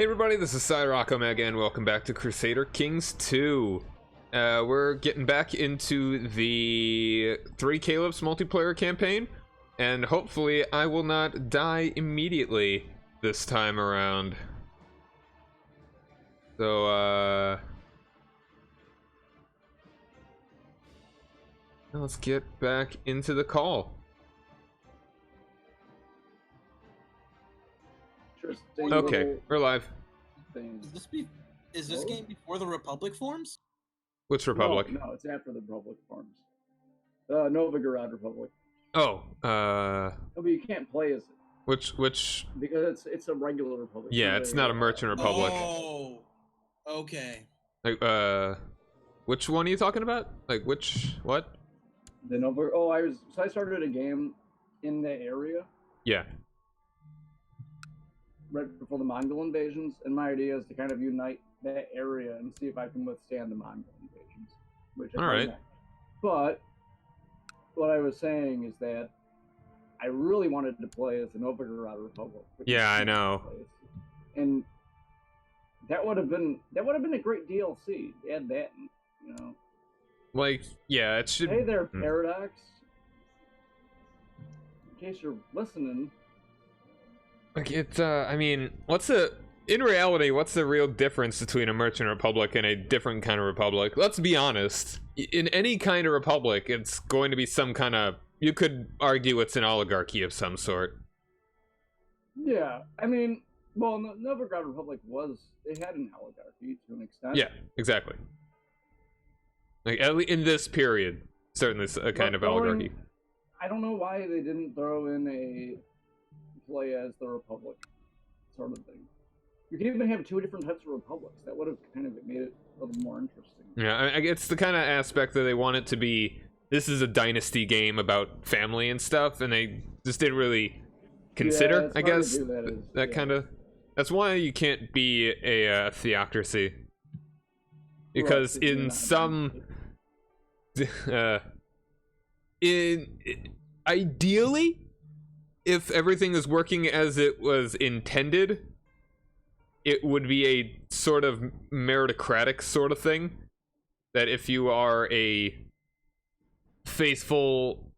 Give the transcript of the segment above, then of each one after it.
Hey everybody, this is Cyrock Omega and welcome back to Crusader Kings 2. We're getting back into the 3 Caliphs multiplayer campaign, and hopefully I will not die immediately this time around. So, now let's get back into the call. Okay, we're live. Is this game before the Republic forms? Which Republic? No, it's after the Republic forms. Novigorod Republic. Oh, No, but you can't play as it. which? Because it's a regular Republic. Yeah, it's not a Merchant Republic. Oh, okay. Like, which one are you talking about? Like, which, what? The I started a game in the area Yeah. right before the Mongol invasions, and my idea is to kind of unite that area and see if I can withstand the Mongol invasions. Which All right. But what I was saying is that I really wanted to play as the Novigorod Republic. Yeah, I know. And that would have been a great DLC. Add that, you know. Like, yeah, it should. Hey there, Paradox. In case you're listening. Like, it's, I mean, in reality, what's the real difference between a Merchant Republic and a different kind of Republic? Let's be honest. In any kind of Republic, it's going to be some kind of, you could argue it's an oligarchy of some sort. Yeah, I mean, well, Novigorod Republic they had an oligarchy to an extent. Yeah, exactly. Like, at least in this period, certainly a kind of oligarchy. I don't know why they didn't throw in a play as the Republic sort of thing. You can even have 2 different types of republics. That would have kind of made it a little more interesting. Yeah, it's the kind of aspect that they want it to be. This is a dynasty game about family and stuff, and they just didn't really consider, I guess, that kind of. That's why you can't be a theocracy, because right, in some, ideally, if everything is working as it was intended, it would be a sort of meritocratic sort of thing. That if you are a faithful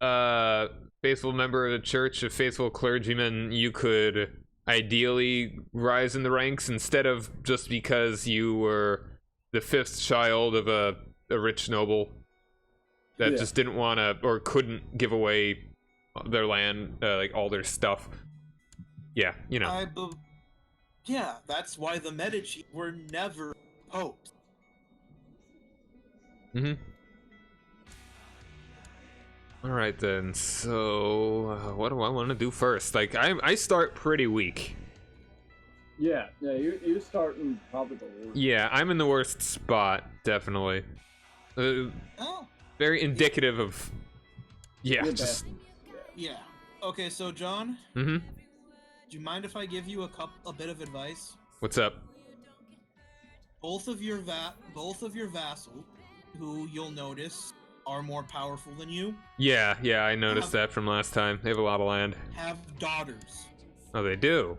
member of the church, a faithful clergyman, you could ideally rise in the ranks instead of just because you were the 5th child of a rich noble that just didn't want to or couldn't give away their land, like all their stuff. Yeah, you know. Yeah, that's why the Medici were never popes. Alright then, so what do I want to do first? Like, I start pretty weak. Yeah, you start in probably the worst. Yeah, I'm in the worst spot, definitely. Very indicative of... Yeah, just... Yeah. Okay, so John? Mm-hmm. Do you mind if I give you a bit of advice? What's up? Both of your vassals, who you'll notice are more powerful than you. Yeah, I noticed that from last time. They have a lot of land. Have daughters. Oh, they do?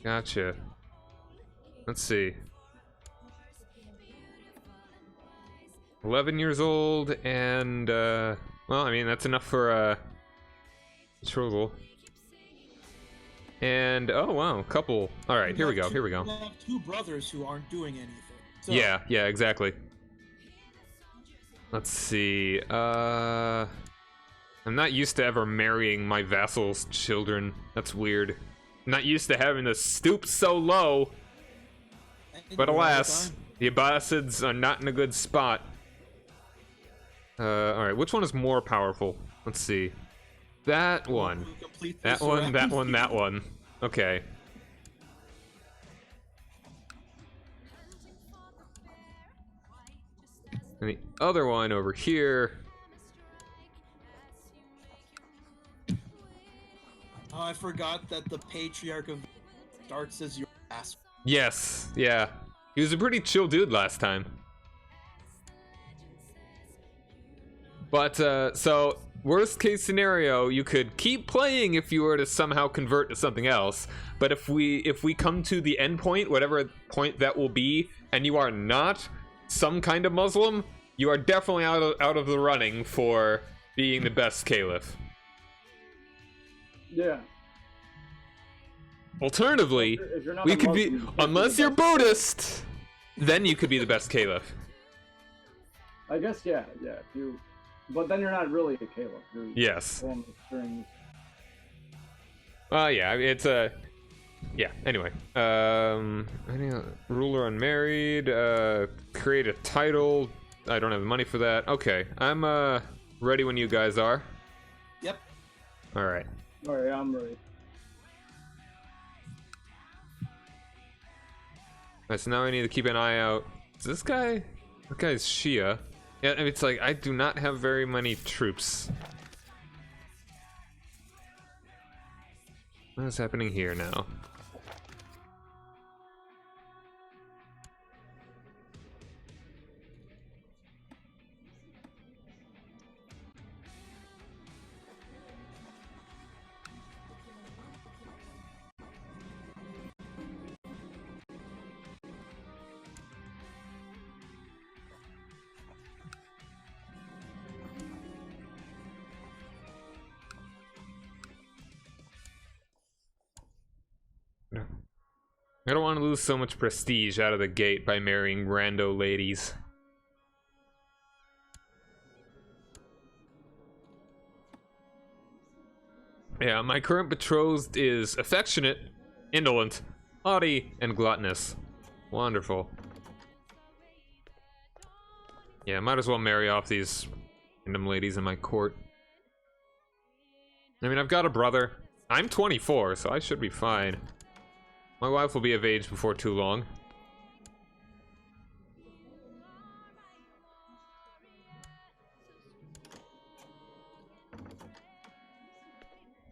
Gotcha. Let's see. 11 years old and, well, I mean, that's enough for, betrothal. And, oh, wow, couple. Alright, here we go. You have 2 brothers who aren't doing anything. So, yeah, exactly. Let's see, I'm not used to ever marrying my vassals' children. That's weird. I'm not used to having to stoop so low. But alas, the Abbasids are not in a good spot. Alright, which one is more powerful? Let's see. That one. That one. Okay. And the other one over here. Oh, I forgot that the Patriarch of starts as your ass. Yes, yeah. He was a pretty chill dude last time. But, so, worst case scenario, you could keep playing if you were to somehow convert to something else. But if we come to the end point, whatever point that will be, and you are not some kind of Muslim, you are definitely out of the running for being the best Caliph. Yeah. Alternatively, If you're not we a could Muslim, be, you can't unless the you're best. Buddhist, then you could be the best Caliph. I guess, yeah. But then you're not really a Caliph. You're Yes. pulling the strings. Yeah, it's a... Yeah, anyway. Any ruler unmarried, create a title. I don't have the money for that. Okay, I'm, ready when you guys are. Yep. Alright. Alright, I'm ready. Alright, so now I need to keep an eye out. Is this guy? That guy's Shia. Yeah, it's like, I do not have very many troops. What is happening here now? I don't want to lose so much prestige out of the gate by marrying rando ladies. Yeah, my current betrothed is affectionate, indolent, haughty, and gluttonous. Wonderful. Yeah, might as well marry off these random ladies in my court. I mean, I've got a brother. I'm 24, so I should be fine. My wife will be of age before too long.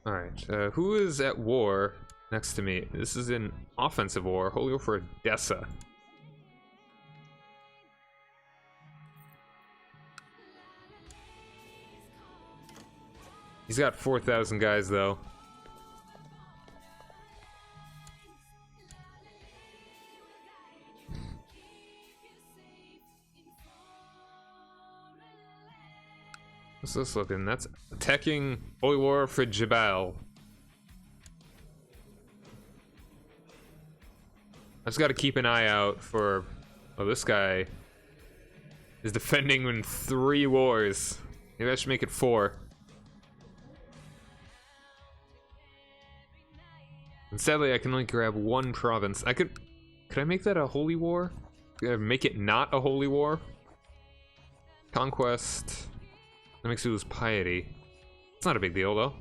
Alright, who is at war next to me? This is an offensive war. Holy war for Odessa. He's got 4,000 guys, though. What's this looking? That's attacking Holy War for Jabal. I just gotta keep an eye out for... Oh, this guy is defending in 3 wars. Maybe I should make it 4. And sadly, I can only grab 1 province. Could I make that a holy war? Could I make it not a holy war? Conquest. That makes you lose piety. It's not a big deal, though.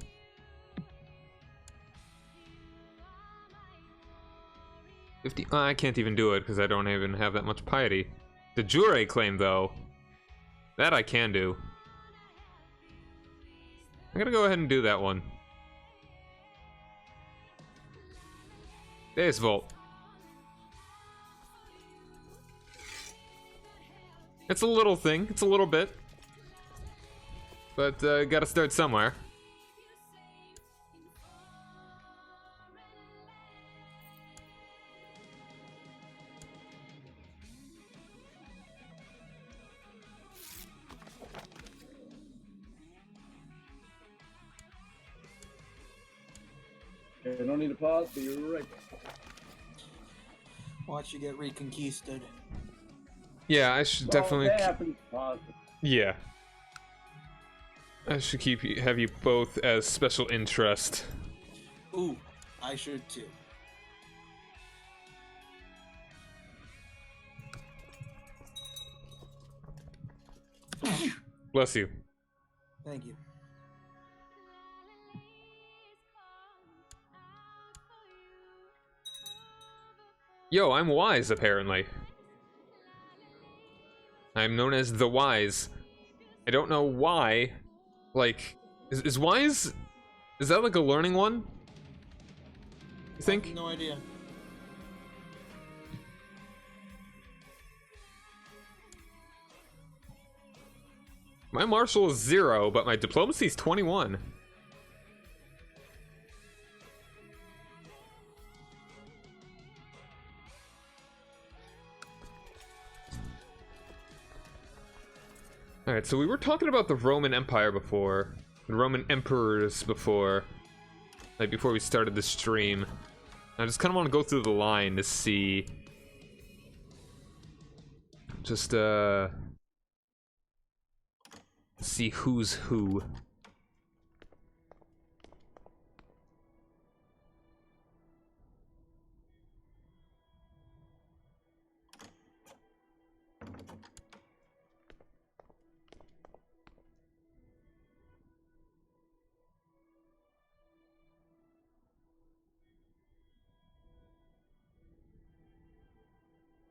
I can't even do it because I don't even have that much piety. The jure claim, though, that I can do. I'm gonna go ahead and do that one. Deus Volt. It's a little thing. It's a little bit. But gotta start somewhere. Okay, no need to pause, but you're right. Watch you get reconquisted. Yeah, I should Well, definitely. that happens. Pause. Yeah. I should have you both as special interest. Ooh, I should too. Bless you. Thank you. Yo, I'm wise, apparently. I'm known as the Wise. I don't know why. Like, is wise? Is that like a learning one? You think? I have no idea. My martial is 0, but my diplomacy is 21. Alright, so we were talking about the Roman Empire before, the Roman emperors before, like before we started the stream. I just kind of want to go through the line to see, just see who's who.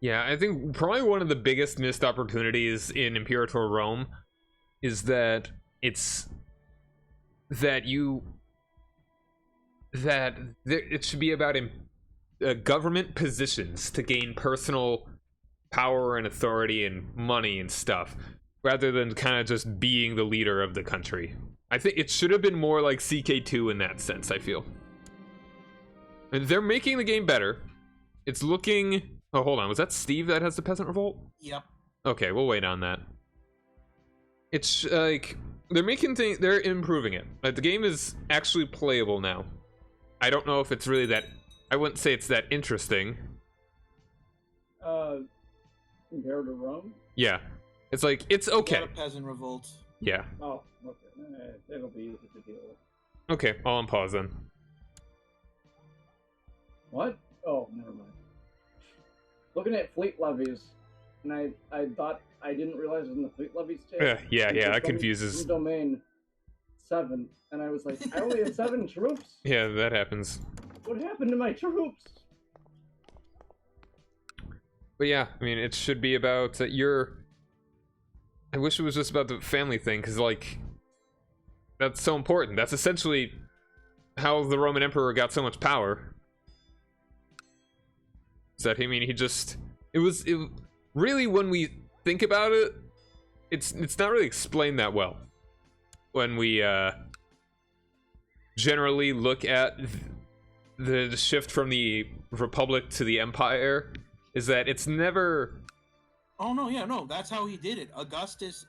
Yeah, I think probably one of the biggest missed opportunities in Imperator Rome is that it's that it should be about government positions to gain personal power and authority and money and stuff, rather than kind of just being the leader of the country. I think it should have been more like CK2 in that sense, I feel. And they're making the game better. It's looking... Oh, hold on. Was that Steve that has the Peasant Revolt? Yep. Okay, we'll wait on that. It's like they're making things, they're improving it. Like the game is actually playable now. I don't know if it's really that. I wouldn't say it's that interesting. Compared to Rome? Yeah, it's like it's okay. Got a Peasant Revolt. Yeah. Oh, okay. It'll be easy to deal with. Okay, I'll unpause then. What? Oh, never mind. Looking at fleet levies, and I thought I didn't realize it was in the fleet levies tab. Yeah, that confuses. Domain 7, and I was like, I only have 7 troops. Yeah, that happens. What happened to my troops? But yeah, I mean, it should be about your. I wish it was just about the family thing, because like, that's so important. That's essentially how the Roman Emperor got so much power. Is that, I mean, he just, it really, when we think about it, it's not really explained that well when we generally look at the shift from the Republic to the Empire. Is that it's never... Oh no, yeah, no, that's how he did it. Augustus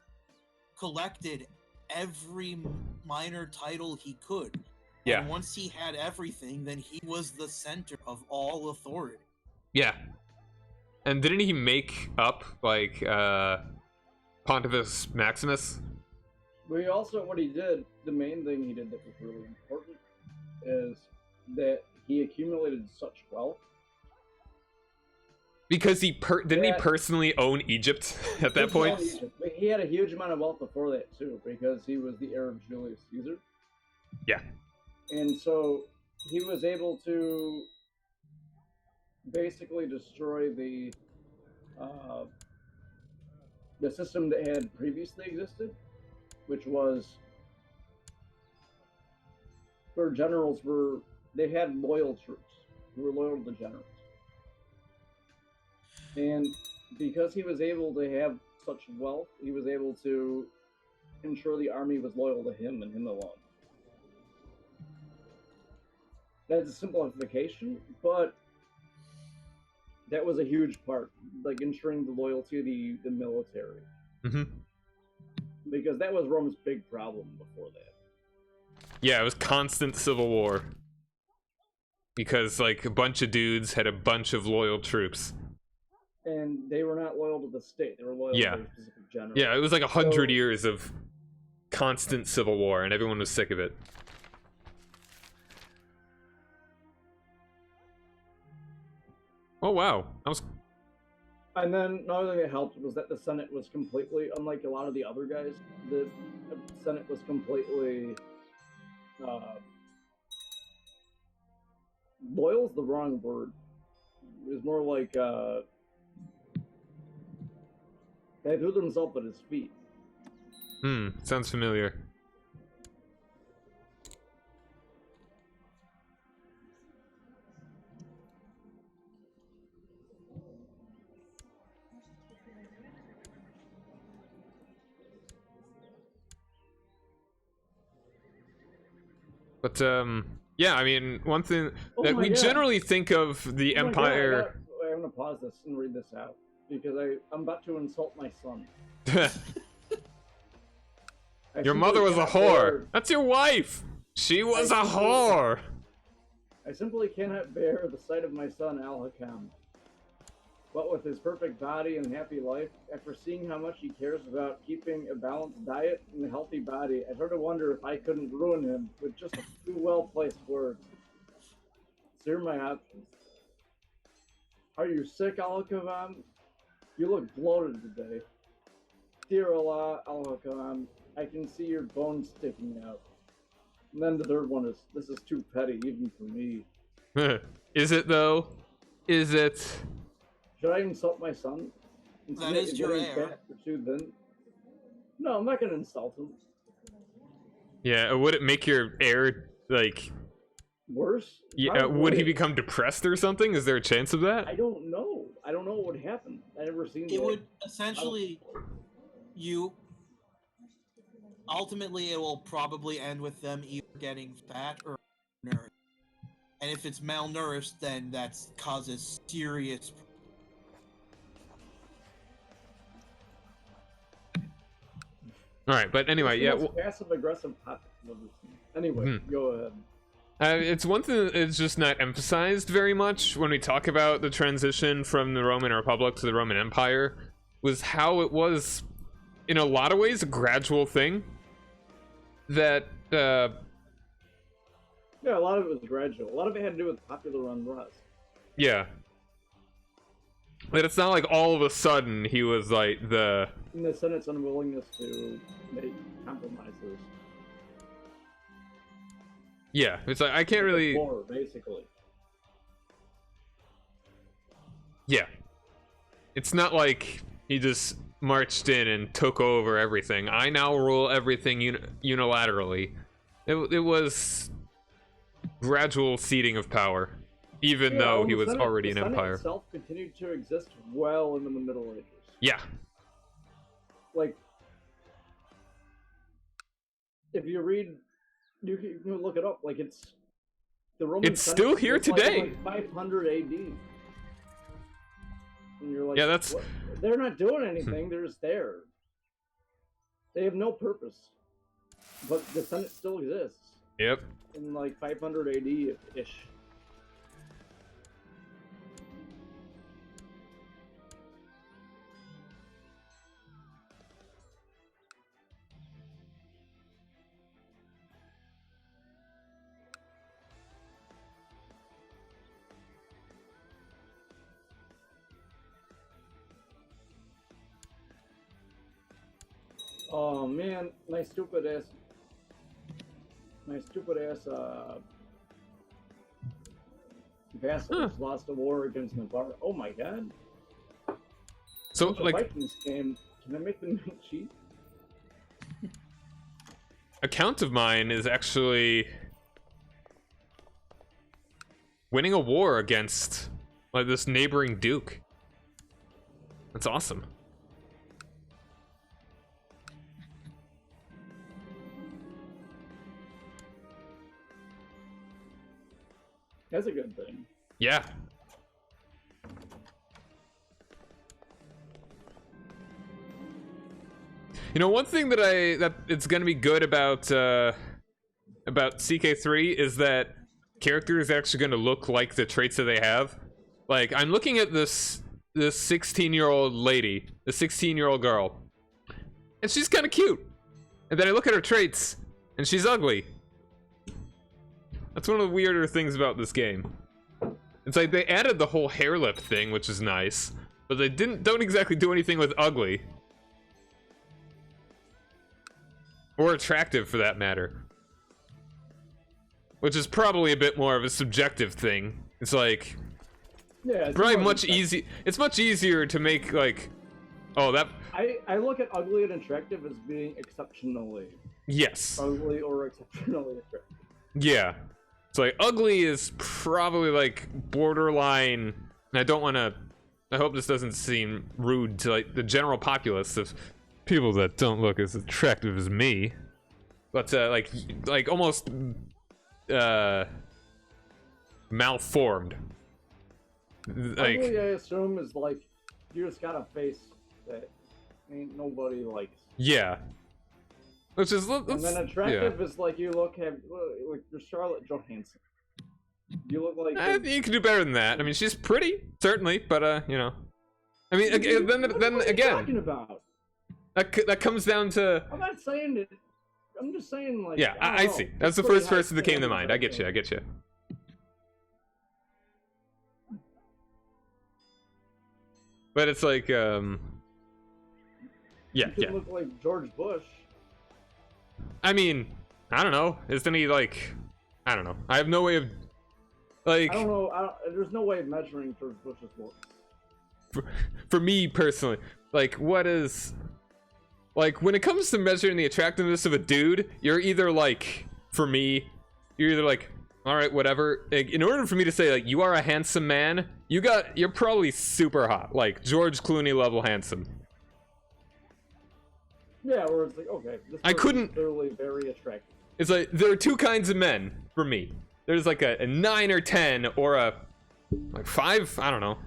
collected every minor title he could. Yeah. And once he had everything, then he was the center of all authority. Yeah. And didn't he make up, like, Pontifex Maximus? But also, what he did, the main thing he did that was really important, is that he accumulated such wealth. Because he didn't he personally own Egypt at that point? He had a huge amount of wealth before that, too, because he was the heir of Julius Caesar. Yeah. And so he was able to basically destroy the system that had previously existed, which was where generals they had loyal troops who were loyal to the generals. And because he was able to have such wealth, he was able to ensure the army was loyal to him and him alone. That's a simplification, but that was a huge part, like ensuring the loyalty of the military. Mm-hmm. Because that was Rome's big problem before that. Yeah, it was constant civil war. Because, like, a bunch of dudes had a bunch of loyal troops. And they were not loyal to the state, they were loyal to a specific general. Yeah, it was like 100 years of constant civil war, and everyone was sick of it. Oh wow, that was... And then another thing that helped was that the Senate was completely, unlike a lot of the other guys, the Senate was completely loyal is the wrong word. It was more like they threw themselves at his feet. Sounds familiar. But yeah, I mean, one thing that my we God. generally think of the Oh my God, Empire. I'm gonna pause this and read this out because I'm about to insult my son. Your mother was a whore. That's your wife. She was a whore. I simply cannot bear the sight of my son Al-Hakam. What with his perfect body and happy life, after seeing how much he cares about keeping a balanced diet and a healthy body, I sort of wonder if I couldn't ruin him with just a few well-placed words. So here are my options. Are you sick, Al-Hakam? You look bloated today. Dear Allah, Al-Hakam, I can see your bones sticking out. And then the third one is, this is too petty even for me. Is it though? Is it? Should I insult my son? That is your heir. No, I'm not gonna insult him. Yeah, would it make your heir like Worse? yeah, Probably. would he become depressed or something? Is there a chance of that? I don't know. I don't know what would happen. I never seen It would essentially, ultimately it will probably end with them either getting fat or malnourished. And if it's malnourished, then that causes serious. All right, but anyway, yeah. Passive aggressive populism. Anyway, go ahead. It's one thing that's just not emphasized very much when we talk about the transition from the Roman Republic to the Roman Empire, was how it was, in a lot of ways, a gradual thing. That, yeah, a lot of it was gradual. A lot of it had to do with popular unrest. yeah. But it's not like all of a sudden he was like the... And the Senate's unwillingness to make compromises. Yeah, it's like, I can't really... War, basically. Yeah. It's not like he just marched in and took over everything. I now rule everything unilaterally. It was gradual ceding of power, even though he was already an empire. The Senate itself continued to exist well into the Middle Ages. Yeah. Like, if you read, you can look it up. Like, it's the Roman. It's still here today. Like 500 AD. And you're like, yeah, that's. What? They're not doing anything. They're just there. They have no purpose. But the Senate still exists. Yep. In like 500 AD ish. Oh man, my stupid ass vassals lost a war against Navarre. Oh my god. So like Vikings came. Can I make them cheap? A count of mine is actually winning a war against like this neighboring duke. That's awesome. That's a good thing. Yeah. You know, one thing that it's gonna be good about CK3 is that character is actually gonna look like the traits that they have. Like, I'm looking at this 16-year-old lady, the 16-year-old girl, and she's kind of cute. And then I look at her traits, and she's ugly. That's one of the weirder things about this game. It's like they added the whole hair lip thing, which is nice, but they don't exactly do anything with ugly. Or attractive, for that matter. Which is probably a bit more of a subjective thing. It's like... Yeah, it's probably much easy. It's much easier to make, like... Oh, that... I look at ugly and attractive as being exceptionally... Yes. Ugly or exceptionally attractive. Yeah. It's like, ugly is probably, like, borderline... And I don't want to... I hope this doesn't seem rude to, like, the general populace of people that don't look as attractive as me. But, like almost malformed. Like, Ugly, I assume, is like you just got a face that ain't nobody likes. yeah. Which is, And then attractive is like you look like you're Charlotte Johansson. You look like you can do better than that. I mean, she's pretty, certainly, but you know. I mean, again, then what are you again, talking about? that comes down to. I'm not saying it. I'm just saying, like. Yeah, I see. That's the first person that came to mind. I get you. I get you. But it's like, yeah, You could look like George Bush. I mean, I don't know. Isn't he like? I don't know. I have no way of. Like. I don't know. There's no way of measuring George Bush's looks. For me personally, like, what is. Like, when it comes to measuring the attractiveness of a dude, you're either like, for me, you're either like, all right, whatever. Like, in order for me to say, like, you are a handsome man, you're probably super hot, like George Clooney level handsome. Yeah, where it's like, okay, this I couldn't. Clearly very attractive. It's like there are two kinds of men for me. There's like a 9 or 10 or a like 5. I don't know.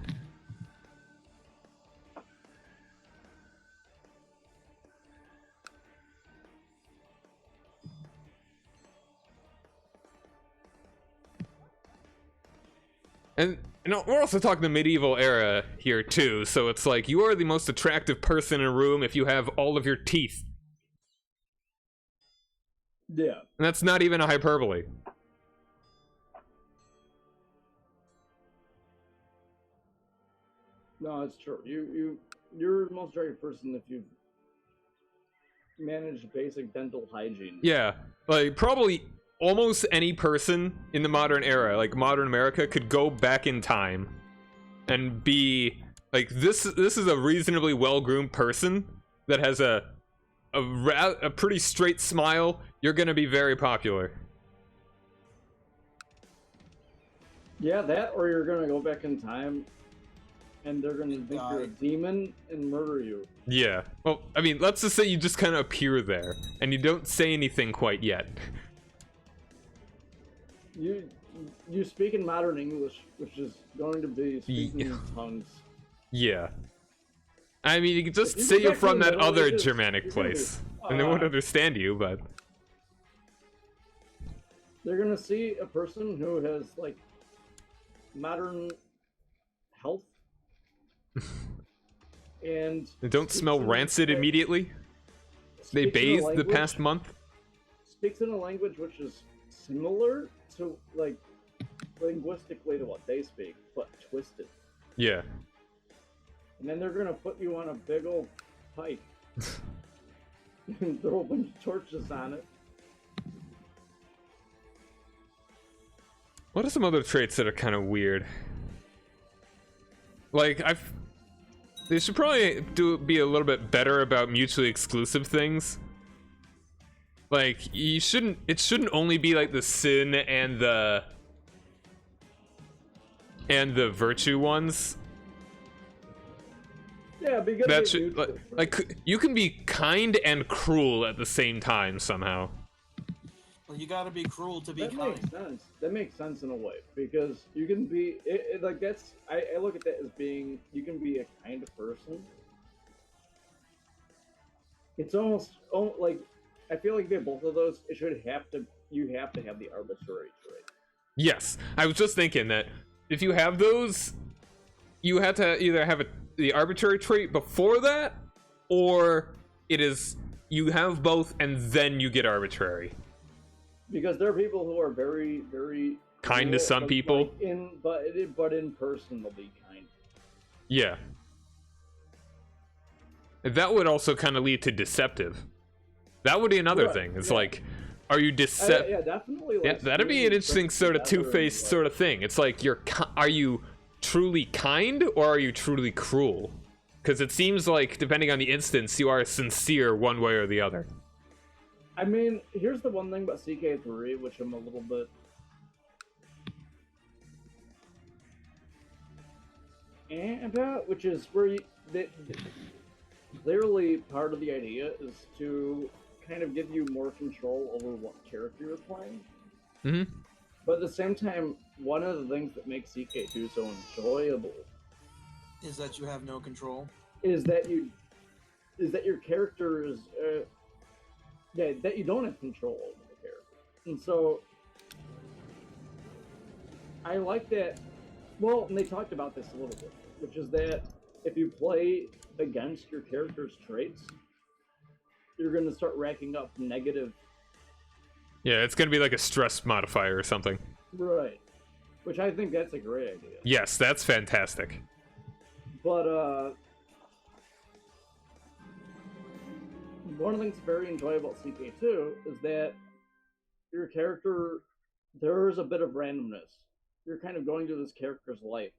And you know, we're also talking the medieval era here too, so it's like you are the most attractive person in a room if you have all of your teeth. Yeah. And that's not even a hyperbole. No, it's true. You're the most attractive person if you've managed basic dental hygiene. Yeah, like probably almost any person in the modern era, like modern America, could go back in time and be like this is a reasonably well-groomed person that has a pretty straight smile. You're gonna be very popular. Yeah, that, or you're gonna go back in time and they're gonna think you're a demon and murder you. Yeah, well, I mean, let's just say you just kind of appear there and you don't say anything quite yet. You speak in modern English, which is going to be speaking in tongues. Yeah. I mean, you can just say you're from that other Germanic place, and they won't understand you, but... They're gonna see a person who has, like, modern health. And... They don't smell rancid immediately? They bathed the past month? Speaks in a language which is similar to, like, linguistically to what they speak, but twisted. Yeah. And then they're gonna put you on a big old pike and throw a bunch of torches on it. What are some other traits that are kind of weird? Like, they should probably be a little bit better about mutually exclusive things. Like, it shouldn't only be like the sin and the virtue ones. Yeah, because that should like you can be kind and cruel at the same time somehow. Well, you gotta be cruel to be that kind. Makes sense. That makes sense in a way, because you can be like that's I look at that as being you can be a kind of person. It's almost like I feel like if you have both of those, you have to have the arbitrary trait. Yes, I was just thinking that if you have those, you have to either have the arbitrary trait before that, or you have both and then you get arbitrary. Because there are people who are very, very kind to some people, like but in person they'll be kind. Yeah, that would also kind of lead to deceptive. That would be another thing. It's like, are you deceptive? Yeah, definitely. Like, yeah, that'd be an interesting sort of two-faced sort of thing. It's like are you truly kind or are you truly cruel? Because it seems like, depending on the instance, you are sincere one way or the other. I mean, here's the one thing about CK3, which I'm a little bit... about, which is where clearly part of the idea is to kind of give you more control over what character you're playing. Mm-hmm. But at the same time, one of the things that makes CK2 so enjoyable Is that you have no control? is that your character is that you don't have control over the character, and so I like that. Well, and they talked about this a little bit, which is that if you play against your character's traits, you're going to start racking up negative. Yeah, it's gonna be like a stress modifier or something. Right. Which I think that's a great idea. Yes, that's fantastic. But one of the things very enjoyable about CK2 is that your character, there's a bit of randomness. You're kind of going through this character's life.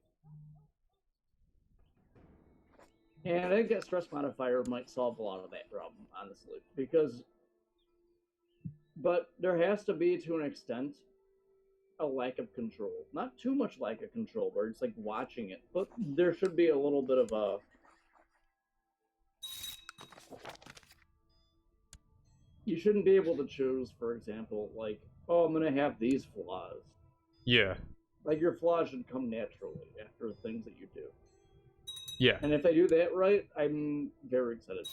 And I think that stress modifier might solve a lot of that problem, honestly. But there has to be, to an extent, a lack of control. Not too much lack of control, where it's like watching it. But there should be a little bit of a... You shouldn't be able to choose, for example, like, oh, I'm going to have these flaws. Yeah. Like, your flaws should come naturally after the things that you do. Yeah. And if they do that right, I'm very excited.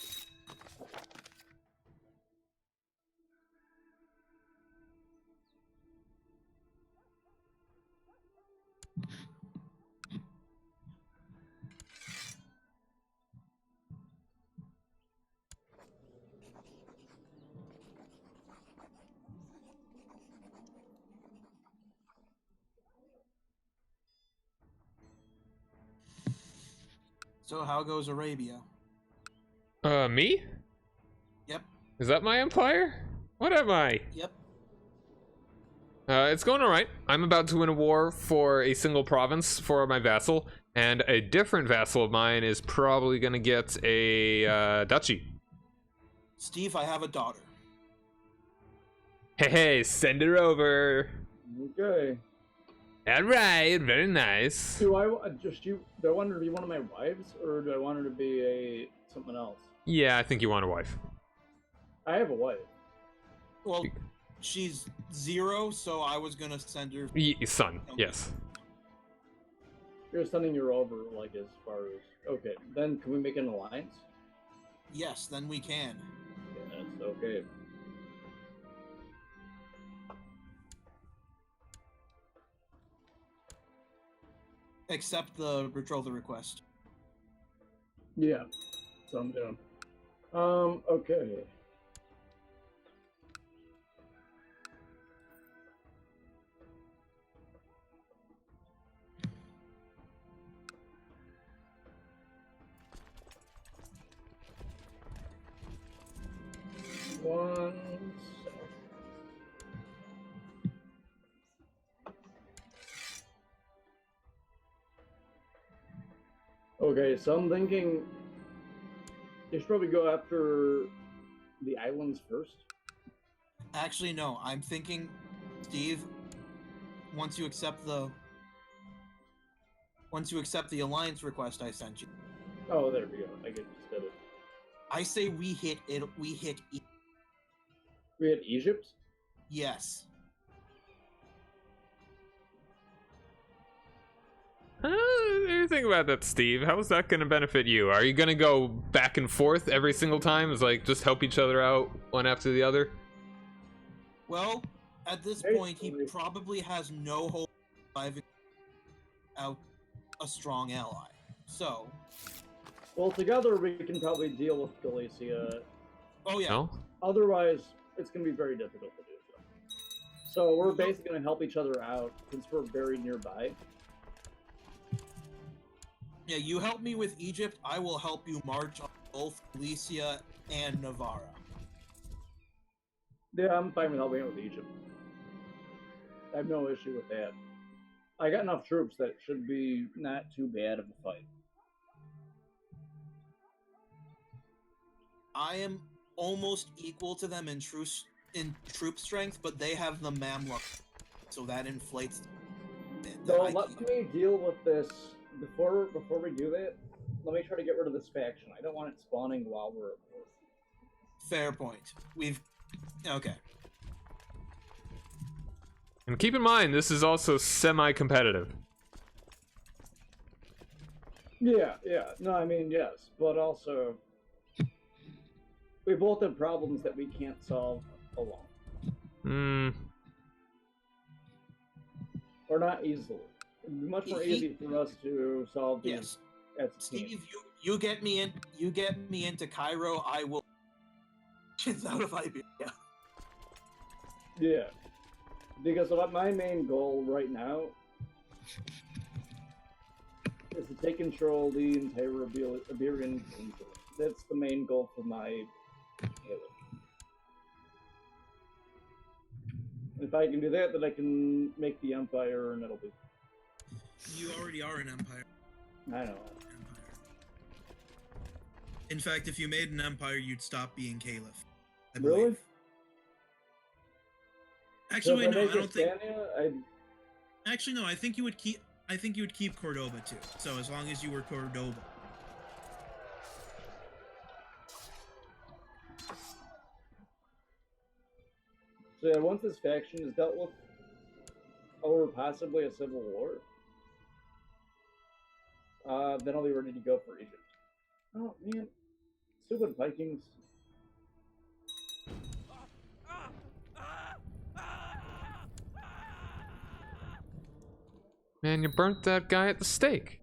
So how goes Arabia? Me? Yep. Is that my empire? What am I? Yep. It's going alright. I'm about to win a war for a single province for my vassal, and a different vassal of mine is probably gonna get a duchy. Steve, I have a daughter. Hey, send her over. Okay. Alright, very nice. Do I want her to be one of my wives, or do I want her to be something else? Yeah, I think you want a wife. I have a wife. Well, she's 0, so I was gonna send her. Son, yes. You're sending her over, like, as far as... Okay, then can we make an alliance? Yes, then we can. Yes, okay. Accept the betrothal request. Yeah, so I'm doing. Okay. One sec. Okay, so I'm thinking you should probably go after the islands first. Actually, no. I'm thinking, Steve. Once you accept the alliance request I sent you, Oh, there we go. I just did it. I say we hit it. We hit. We had Egypt? Yes. What do you think about that, Steve? How is that going to benefit you? Are you going to go back and forth every single time? Is like just help each other out one after the other? Well, at this point, he probably has no hope of driving out a strong ally. So. Well, together we can probably deal with Galicia. Oh yeah. No? Otherwise, it's going to be very difficult to do so. So we're basically going to help each other out since we're very nearby. Yeah, you help me with Egypt, I will help you march on both Galicia and Navarra. Yeah, I'm fine with helping out with Egypt. I have no issue with that. I got enough troops that it should be not too bad of a fight. I am almost equal to them in troop strength, but they have the Mamluk, so that inflates. So let me deal with this before we do that. Let me try to get rid of this faction. I don't want it spawning while we're at war. Fair point. Okay. And keep in mind, this is also semi-competitive. Yeah, yeah. No, I mean, yes. But also, we both have problems that we can't solve alone. Or not easily. It'd be much more easy for us to solve these Yes. as a Steve, team. you get me into Cairo, I will out of Iberia. Yeah. Because my main goal right now is to take control of the entire Iberian kingdom. That's the main goal for my Caliph. If I can do that, then I can make the empire, and it'll be. You already are an empire. I know. In fact, if you made an empire, you'd stop being Caliph. I Really? believe. Actually, So wait, no, I don't think. Actually, no, I think you would keep. I think you would keep Cordoba too. So as long as you were Cordoba. So yeah, once this faction is dealt with, or possibly a civil war, then I'll be ready to go for Egypt. Oh man, stupid Vikings. Man, you burnt that guy at the stake.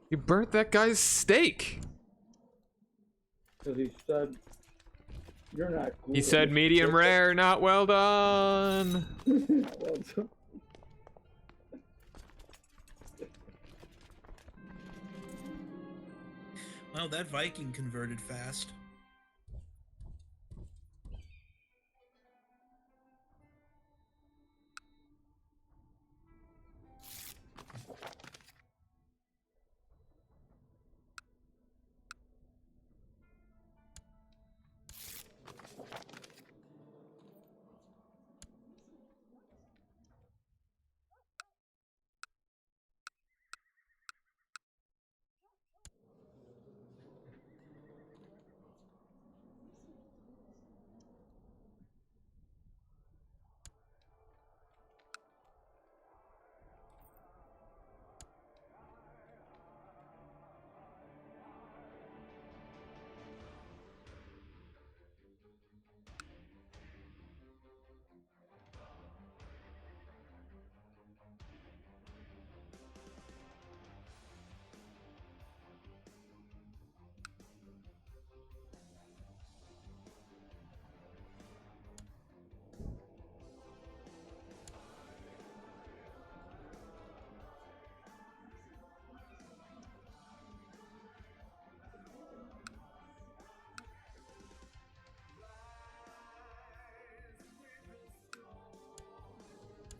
You burnt that guy's steak. Because he said, "You're not cool." He said medium rare, not well done. Well done. Wow, that Viking converted fast.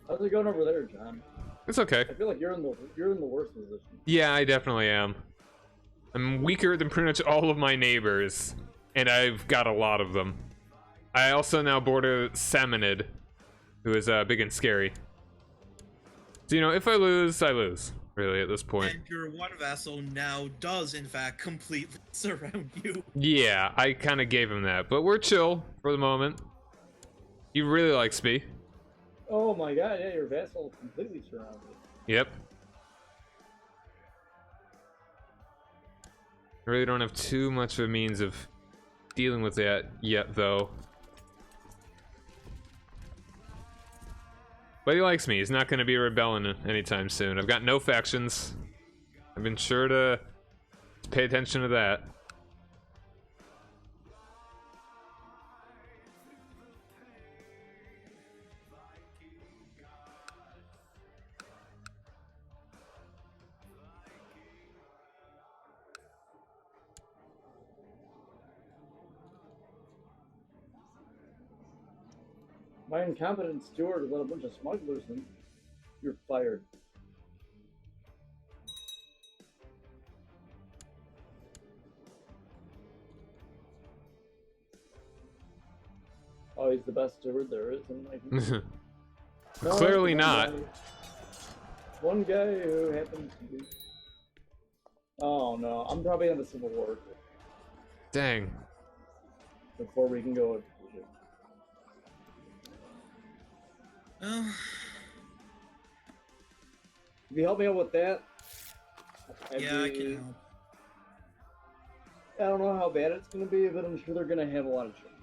How's it going over there, John? It's okay. I feel like you're in the worst position. Yeah, I definitely am. I'm weaker than pretty much all of my neighbors, and I've got a lot of them. I also now border Samanid, who is big and scary. So, you know, if I lose, I lose, really, at this point. And your one vassal now does, in fact, completely surround you. Yeah, I kind of gave him that, but we're chill for the moment. He really likes me. Oh my god, yeah, your vassal is completely surrounded. Yep. I really don't have too much of a means of dealing with that yet, though. But he likes me. He's not going to be rebelling anytime soon. I've got no factions. I've been sure to pay attention to that. My incompetent steward let a bunch of smugglers in. You're fired. Oh, he's the best steward there is, and like. No, Clearly one not. guy- One guy who happens to be. Oh no, I'm probably in the Civil War Dang. before we can go. Uh, If you help me out with that, yeah, I can help. I don't know how bad it's going to be, but I'm sure they're going to have a lot of troops.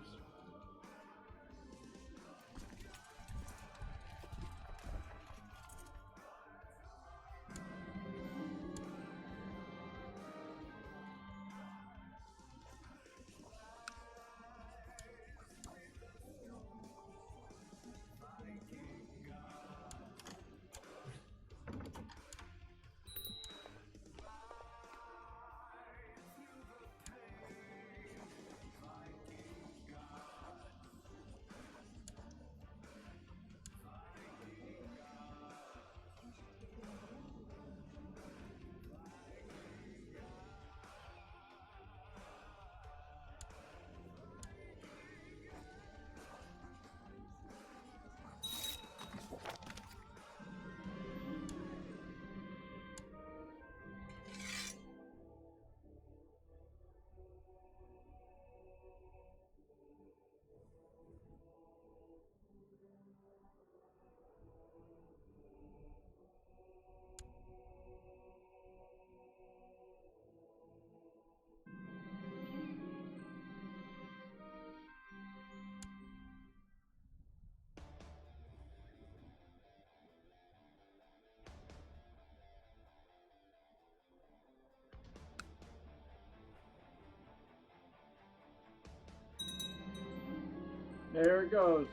There it goes.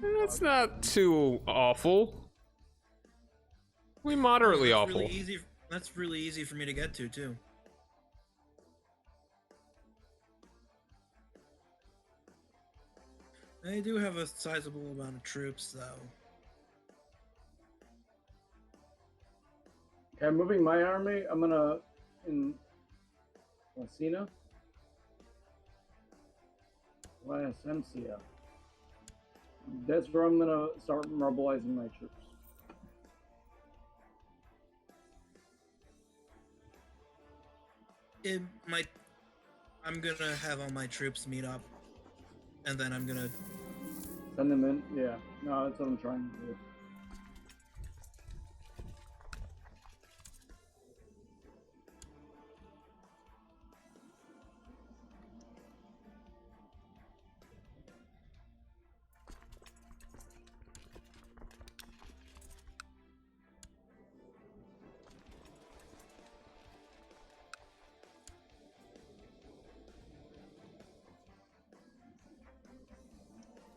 That's not too awful. Moderately that's awful. Really easy. That's really easy for me to get to too. I do have a sizable amount of troops, though. Okay, I'm moving my army. I'm gonna in Messina. Plasencia. That's where I'm gonna start mobilizing my troops. It might. I'm gonna have all my troops meet up, and then I'm gonna. Send them in. Yeah. No, that's what I'm trying to do.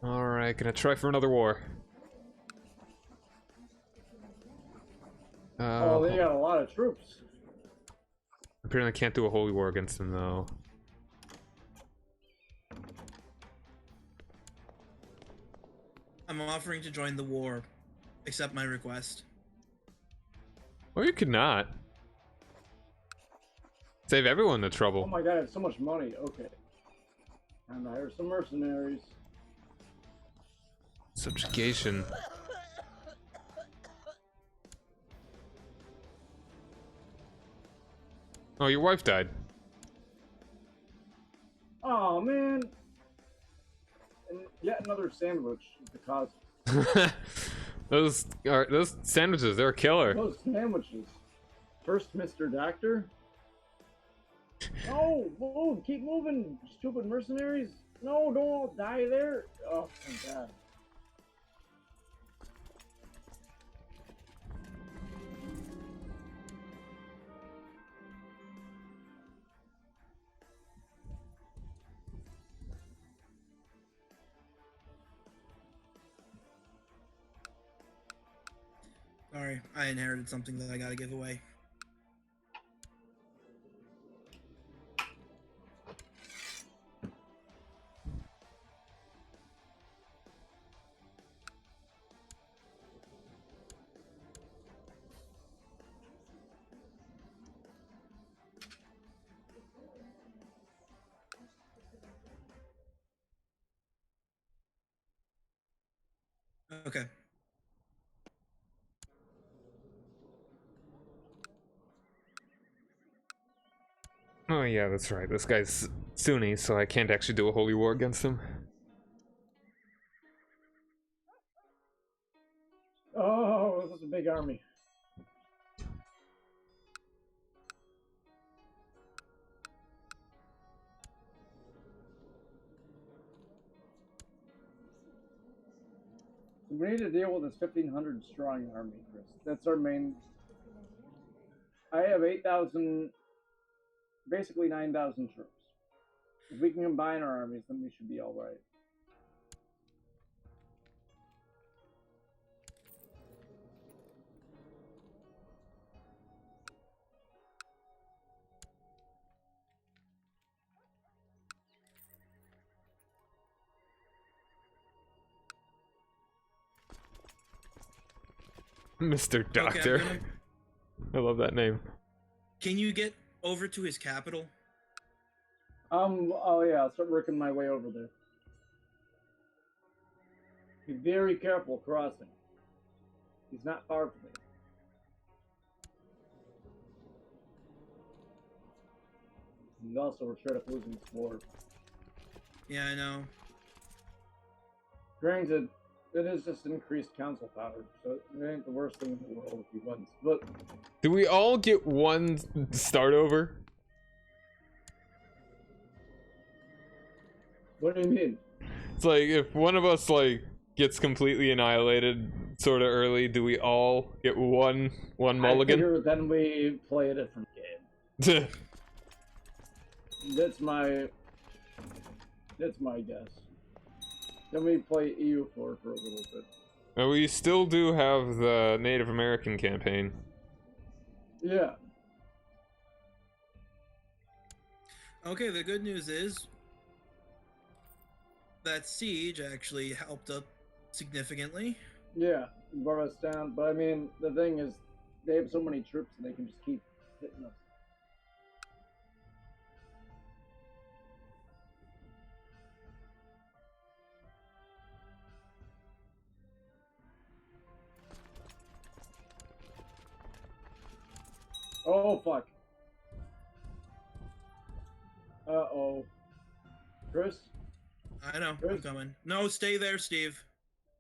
Alright, gonna try for another war. Oh, they got a lot of troops. Apparently can't do a holy war against them, though. I'm offering to join the war. Accept my request. Or you could not. Save everyone the Oh trouble. my god, I have so much money. Okay. Time to hire some mercenaries. Subjugation. Oh, your wife died. Oh man. And yet another sandwich is the cause. those sandwiches, they're a killer. Those sandwiches. First, Mr. Doctor. No, move, keep moving, stupid mercenaries. No, don't all die there. Oh my god. Sorry, I inherited something that I gotta give away. Okay. Oh yeah, that's right. This guy's Sunni, so I can't actually do a holy war against him. big army. We need to deal with this 1,500 strong army, Chris. That's our main. I have 8,000, basically 9,000 troops. If we can combine our armies, then we should be all right. Mr. Doctor. Okay, I love that name. can you get over to his capital? Oh yeah, I'll start working my way over there. Be very careful crossing. He's not far from me. And also, we're straight up losing this war. Yeah, I know. Granted, it is just increased council power, so it ain't the worst thing in the world if he wins. But Do we all get one start over? what do you mean? It's like if one of us like gets completely annihilated sort of early, do we all get one I mulligan? figure then we play a different game. That's my guess. Then we play EU4 for a little bit. And we still do have the Native American campaign. Yeah. Okay, the good news is that siege actually helped up significantly. Yeah, brought us down. But I mean, the thing is, they have so many troops and they can just keep hitting us. Oh, fuck. Uh-oh. Chris? I know, I'm Chris? coming. No, stay there, Steve.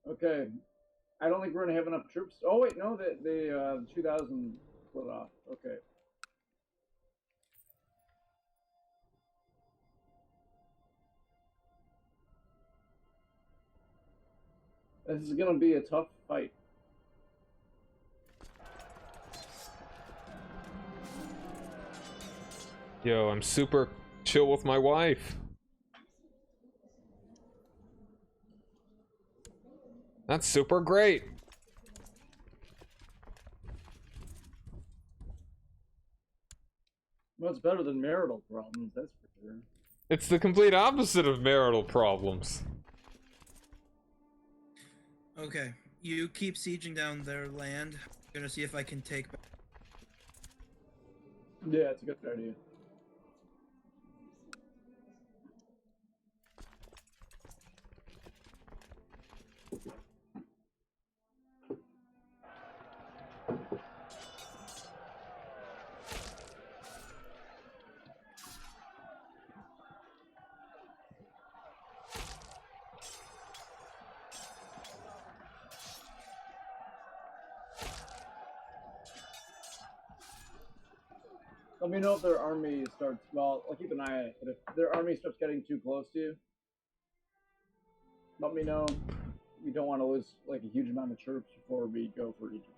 Okay. I don't think we're gonna have enough troops. Oh, wait, no, the 2,000 split off. Okay. This is gonna be a tough fight. Yo, I'm super chill with my wife. That's super great. Well, it's better than marital problems, that's for sure. It's the complete opposite of marital problems. Okay, you keep sieging down their land. I'm gonna see if I can take back. Yeah, it's a good idea. Let me know if their army starts. Well, I'll keep an eye on it. But if their army starts getting too close to you, let me know. We don't want to lose like a huge amount of troops before we go for Egypt.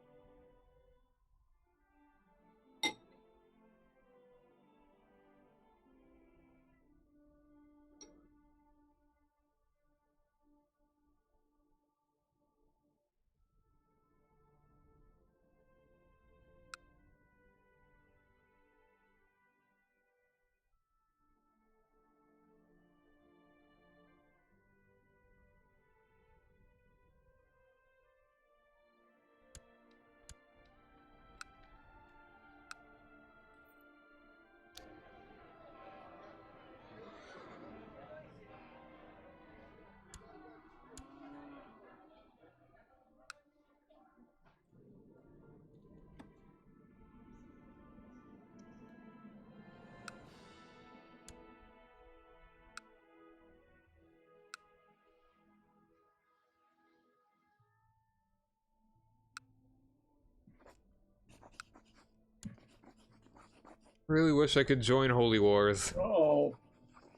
Really wish I could join holy wars Oh,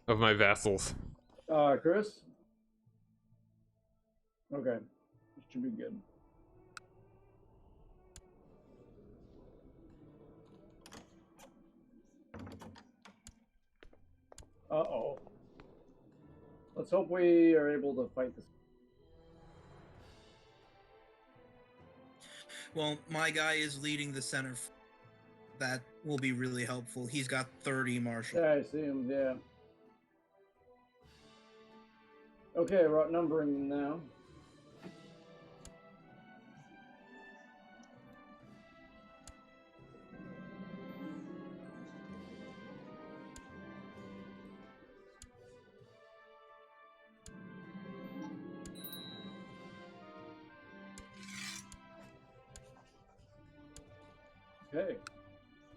of my vassals. Chris? Okay. This should be good. Uh-oh. Let's hope we are able to fight this. Well, my guy is leading the center. That will be really helpful. He's got 30 martial. Yeah, I see him, yeah. Okay, we're outnumbering them now. Okay,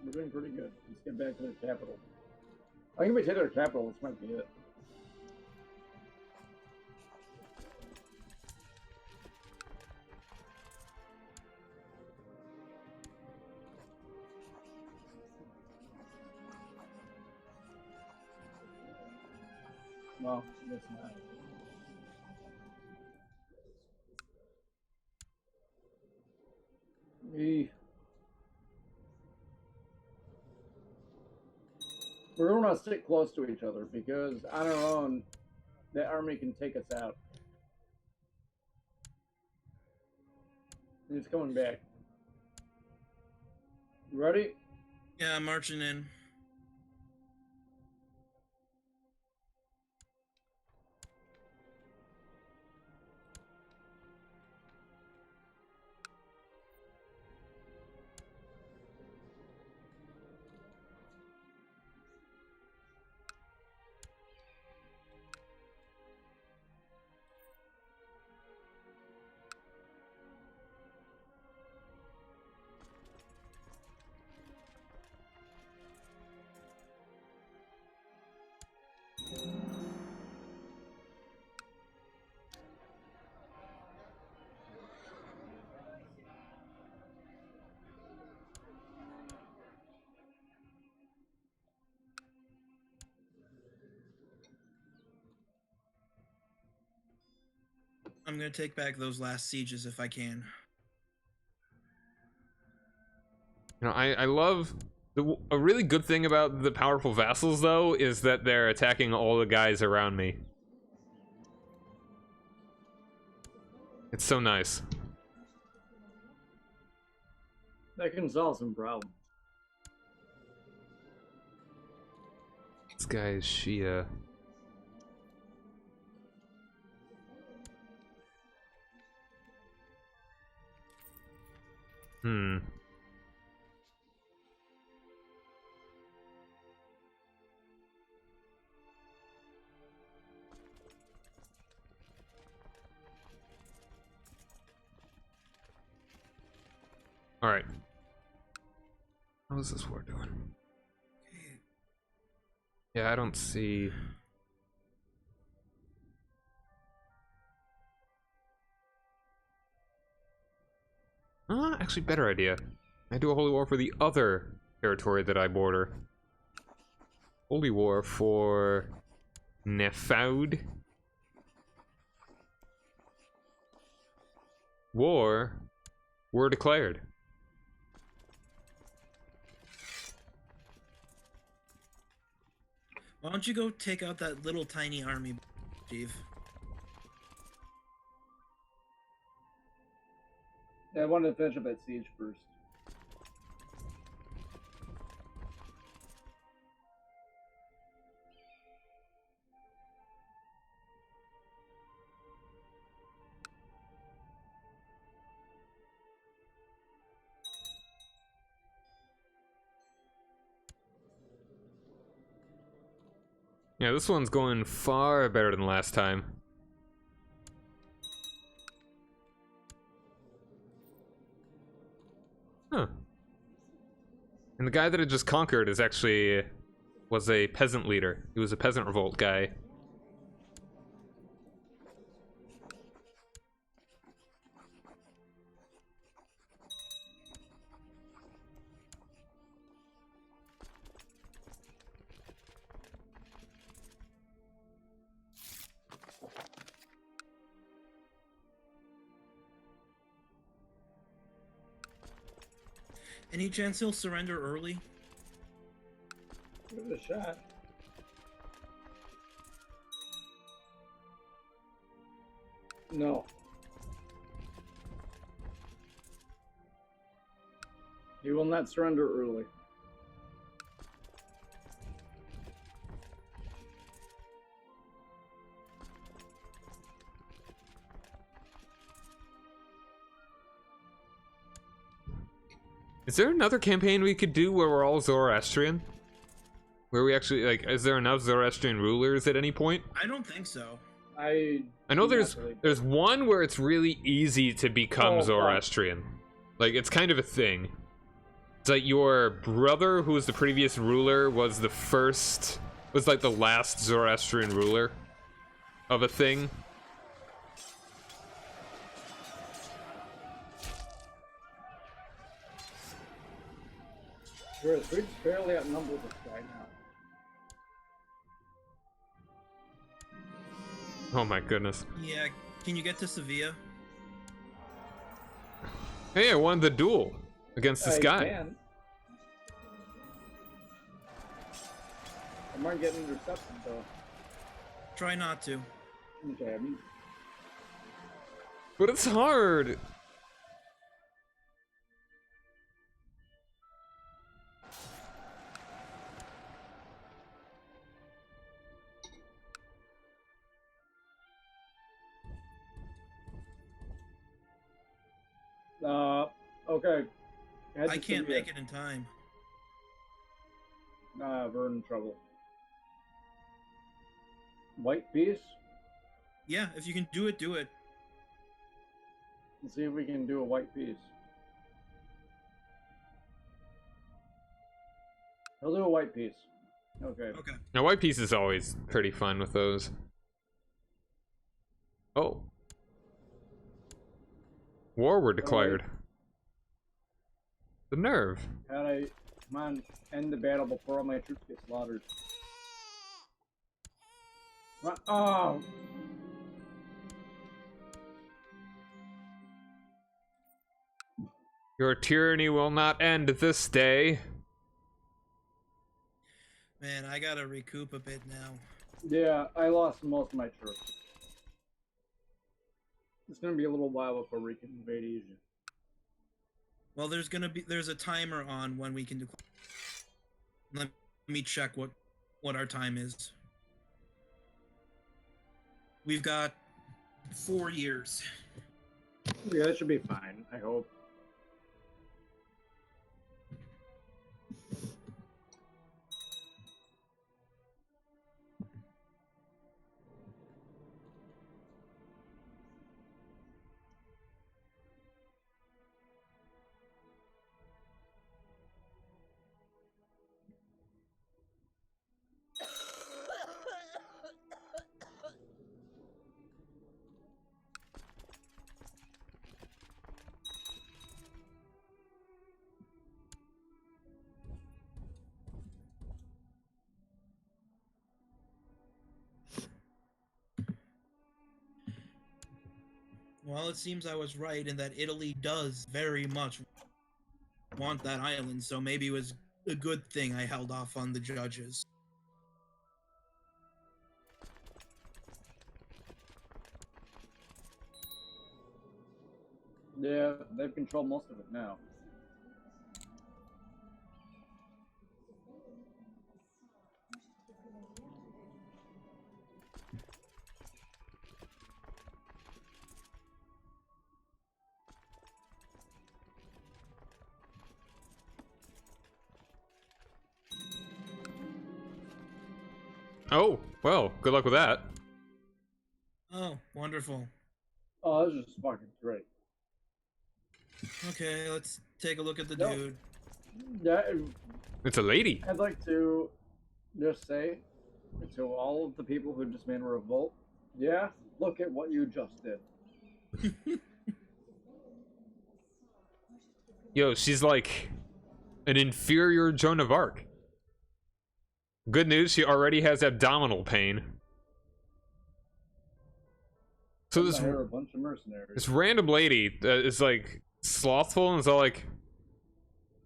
we're doing pretty good. Let's get back to the capital. I think if we take their capital, this might be it. Well, I guess not. We're going to stick close to each other because on our own, the army can take us out. And it's coming back. You ready? Yeah, I'm marching in. I'm gonna take back those last sieges if I can. You know, I love a really good thing about the powerful vassals though is that they're attacking all the guys around me. It's so nice. That can solve some problems. This guy is Shia. Hmm. All right. How's this war doing? Yeah, I don't see. Actually, better idea. I do a holy war for the other territory that I border. Holy war for Nefaud. War were declared. Why don't you go take out that little tiny army, Steve? Yeah, I wanted to finish up that siege first. Yeah, this one's going far better than last time. Huh. And the guy that I just conquered is actually was a peasant leader. He was a peasant revolt guy. Any chance he'll surrender early? Give it a shot. No. He will not surrender early. Is there another campaign we could do where we're all Zoroastrian? Where we actually, like, is there enough Zoroastrian rulers at any point? I don't think so. I know there's one where it's really easy to become Zoroastrian. Like, it's kind of a thing. It's like your brother, who was the previous ruler, was like the last Zoroastrian ruler of a thing. We're fairly outnumbered this guy now. Oh my goodness. Yeah, can you get to Sevilla? Hey, I won the duel against this guy. Can. I might get intercepted though. Try not to. Okay, I mean, But it's hard. okay. I can't make it in time. We're in trouble. White piece? Yeah, if you can do it, do it. Let's see if we can do a white piece. He'll do a white piece. Okay. Okay. Now, white piece is always pretty fun with those. Oh. War were declared. The nerve. Come on, end the battle before all my troops get slaughtered. Oh! Your tyranny will not end this day. Man, I gotta recoup a bit now. Yeah, I lost most of my troops. It's gonna be a little while before we can invade Asia. Well, there's a timer on when we can do. Let me check what our time is. We've got 4 years. Yeah, that should be fine, I hope. Well, it seems I was right in that Italy does very much want that island, so maybe it was a good thing I held off on the judges. Yeah, they've controlled most of it now. Oh, well, good luck with that. Oh, wonderful. Oh, this is just fucking great. Okay, let's take a look at the Nope. dude. Yeah, It's a lady. I'd like to just say to all of the people who just made a revolt, yeah, look at what you just did. Yo, she's like an inferior Joan of Arc. Good news, she already has abdominal pain. So I hear a bunch of mercenaries. this random lady that is like slothful and is all like,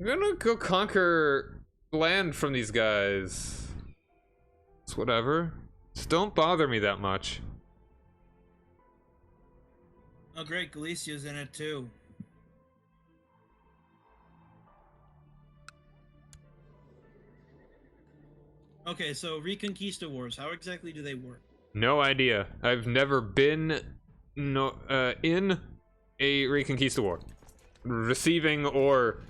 I'm gonna go conquer land from these guys. It's whatever. Just don't bother me that much. Oh great, Galicia's in it too. Okay, so Reconquista Wars, how exactly do they work? No idea. I've never been in a Reconquista war. Receiving or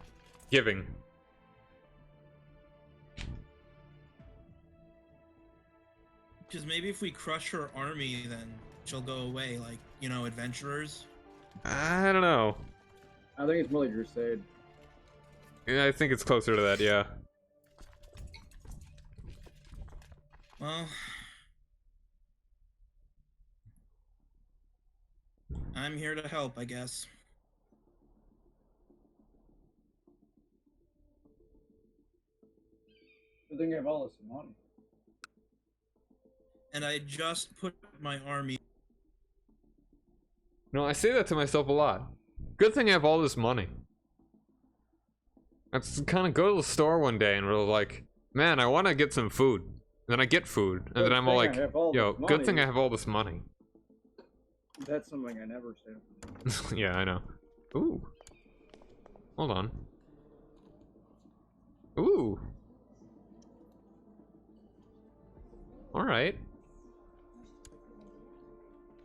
giving. Because maybe if we crush her army, then she'll go away, like, you know, adventurers. I don't know. I think it's really Crusade. Yeah, I think it's closer to that, yeah. Well, I'm here to help, I guess. I think I have all this money. And I just put my army. No, I say that to myself a lot. Good thing I have all this money. I just kind of go to the store one day and we're like, man, I want to get some food. And then I get food, and then I'm all like, yo, good thing I have all this money. That's something I never say. Yeah, I know. Ooh. Hold on. Ooh. Alright.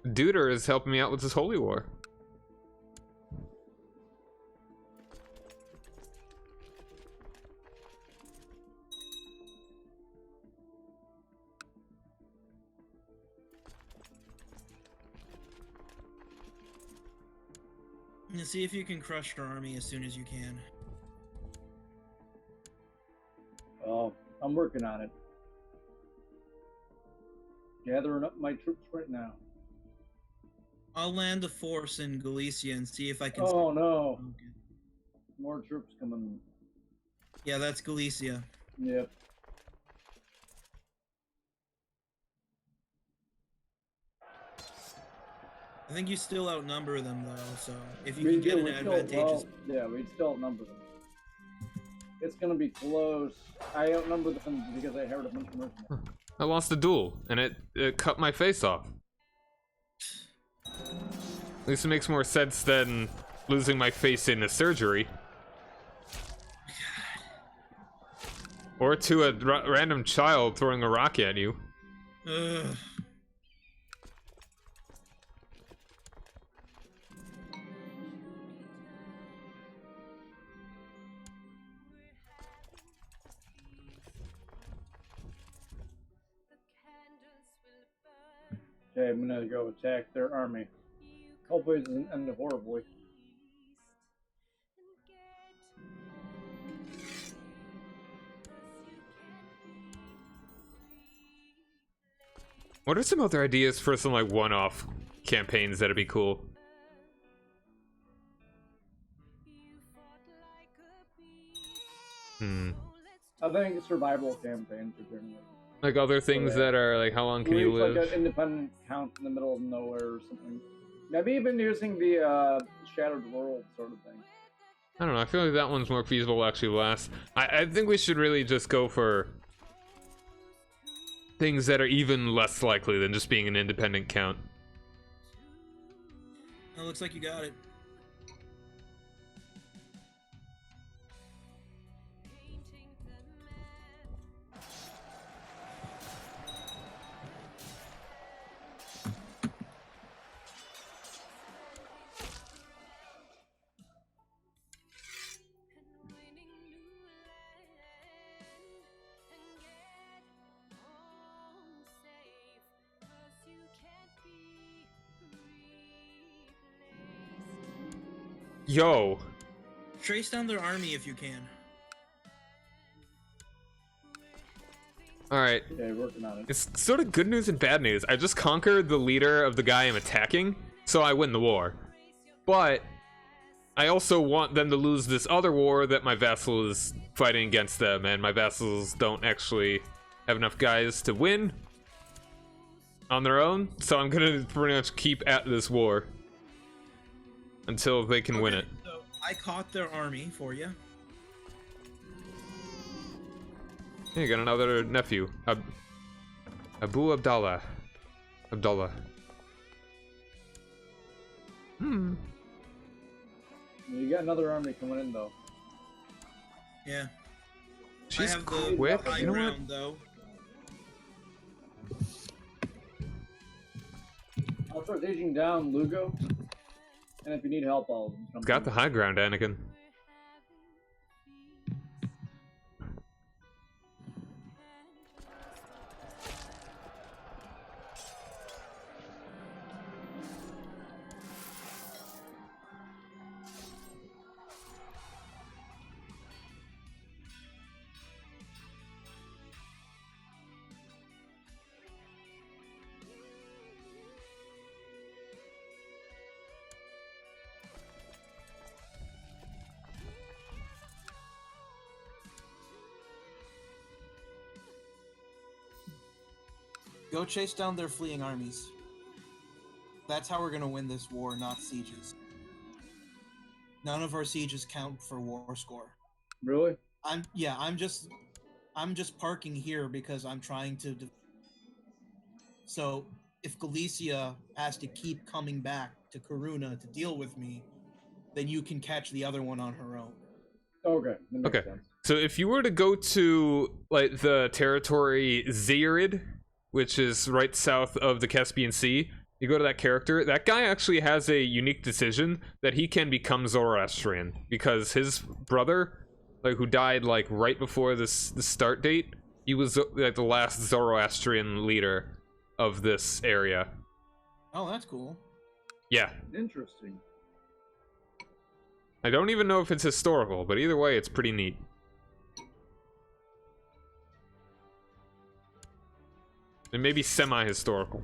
Duder is helping me out with this holy war. And see if you can crush her army as soon as you can. Oh, I'm working on it. Gathering up my troops right now. I'll land a force in Galicia and see if I can. Oh no! More troops coming. Yeah, that's Galicia. Yep. I think you still outnumber them though, so if you can get an advantageous. Yeah, we'd still outnumber them. It's gonna be close. I outnumber them because I heard a bunch of mercenaries. I lost a duel, and it cut my face off. At least it makes more sense than losing my face in a surgery. Or to a random child throwing a rock at you. Ugh. Okay, I'm gonna go attack their army. Hopefully it doesn't end horribly. What are some other ideas for some like one-off campaigns that'd be cool? I think survival campaigns are generally. Like other things that are like, how long can you live? Like an independent count in the middle of nowhere or something. Maybe even using the Shattered World sort of thing. I don't know, I feel like that one's more feasible to actually last. I think we should really just go for things that are even less likely than just being an independent count. It looks like you got it. Yo! Trace down their army if you can. Alright. Yeah, working on it. It's sort of good news and bad news. I just conquered the leader of the guy I'm attacking, so I win the war. But I also want them to lose this other war that my vassal is fighting against them, and my vassals don't actually have enough guys to win on their own, so I'm gonna pretty much keep at this war until they can win it. So I caught their army for you. Hey, you got another nephew. Abu Abdallah. Abdullah. You got another army coming in though. Yeah. She's I have the quick. high You know what? ground, though. I'll start aging down Lugo, and if you need help, I'll jump Got in. the high ground, Anakin. Go chase down their fleeing armies. That's how we're gonna win this war, not sieges. None of our sieges count for war score. Really? I'm just parking here because I'm trying to. So if Galicia has to keep coming back to Karuna to deal with me, then you can catch the other one on her own. Okay. That makes Okay. sense. So if you were to go to like the territory Zirid, which is right south of the Caspian Sea, you go to that character. That guy actually has a unique decision that he can become Zoroastrian because his brother, like who died like right before the start date, he was like the last Zoroastrian leader of this area. Oh, that's cool. Yeah. Interesting. I don't even know if it's historical, but either way, it's pretty neat. And maybe semi-historical.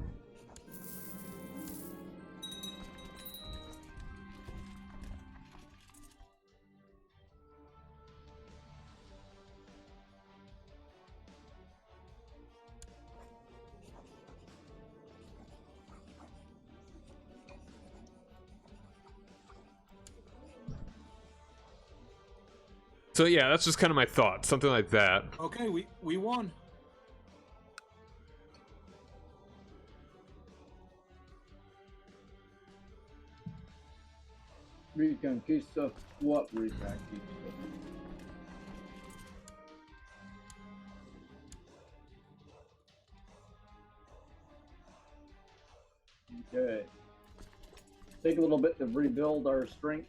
So yeah, that's just kind of my thought. Something like that. Okay, we won. Reconquista? What Reconquista? Okay. Take a little bit to rebuild our strength.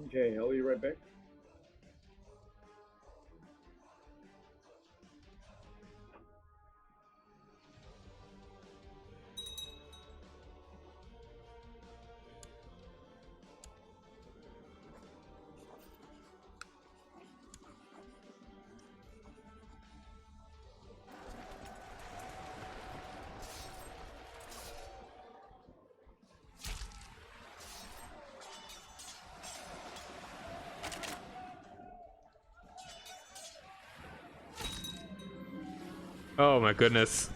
Okay, I'll be right back. Oh my goodness.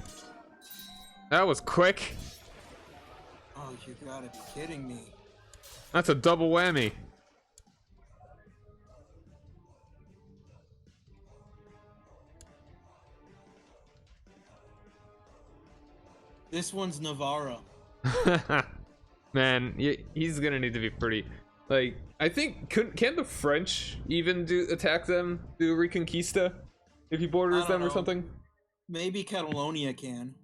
That was quick. Oh, you gotta be kidding me. That's a double whammy. This one's Navarra. Man, he's gonna need to be pretty. Like, I think can the French even attack them, do Reconquista, if he borders I them don't or know. something? Maybe Catalonia can.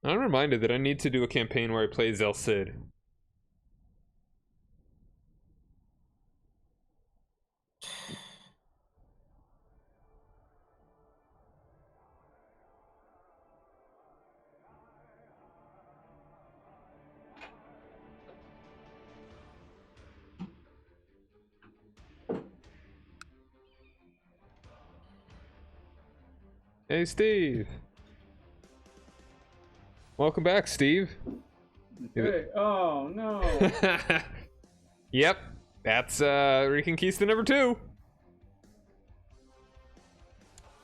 I'm reminded that I need to do a campaign where I play Zel Cid. Hey, Steve. Welcome back, Steve. Hey, oh no. Yep, that's Reconquista number 2.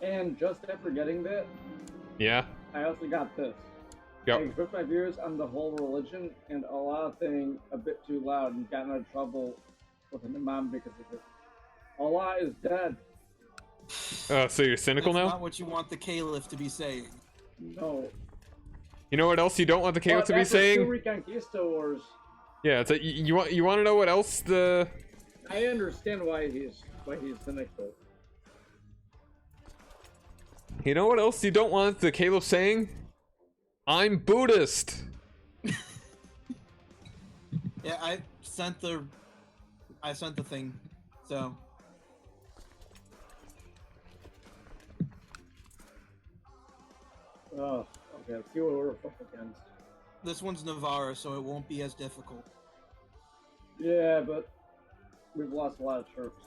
And just after getting that, Yeah. I also got this. I Yep. expressed my views on the whole religion and Allah thing a bit too loud and got into trouble with an imam because of it. Allah is dead. Oh, so you're cynical That's now? not what you want the Caliph to be saying. No. You know what else you don't want the Caliph to be after 2 saying? Reconquista wars, Yeah, it's like, you want to know what else the... I understand why he's cynical. You know what else you don't want the Caliph saying? I'm Buddhist. Yeah, I sent the thing. So Oh, okay. Let's see what we're up against. this one's Navarra, so it won't be as difficult. Yeah, but we've lost a lot of troops.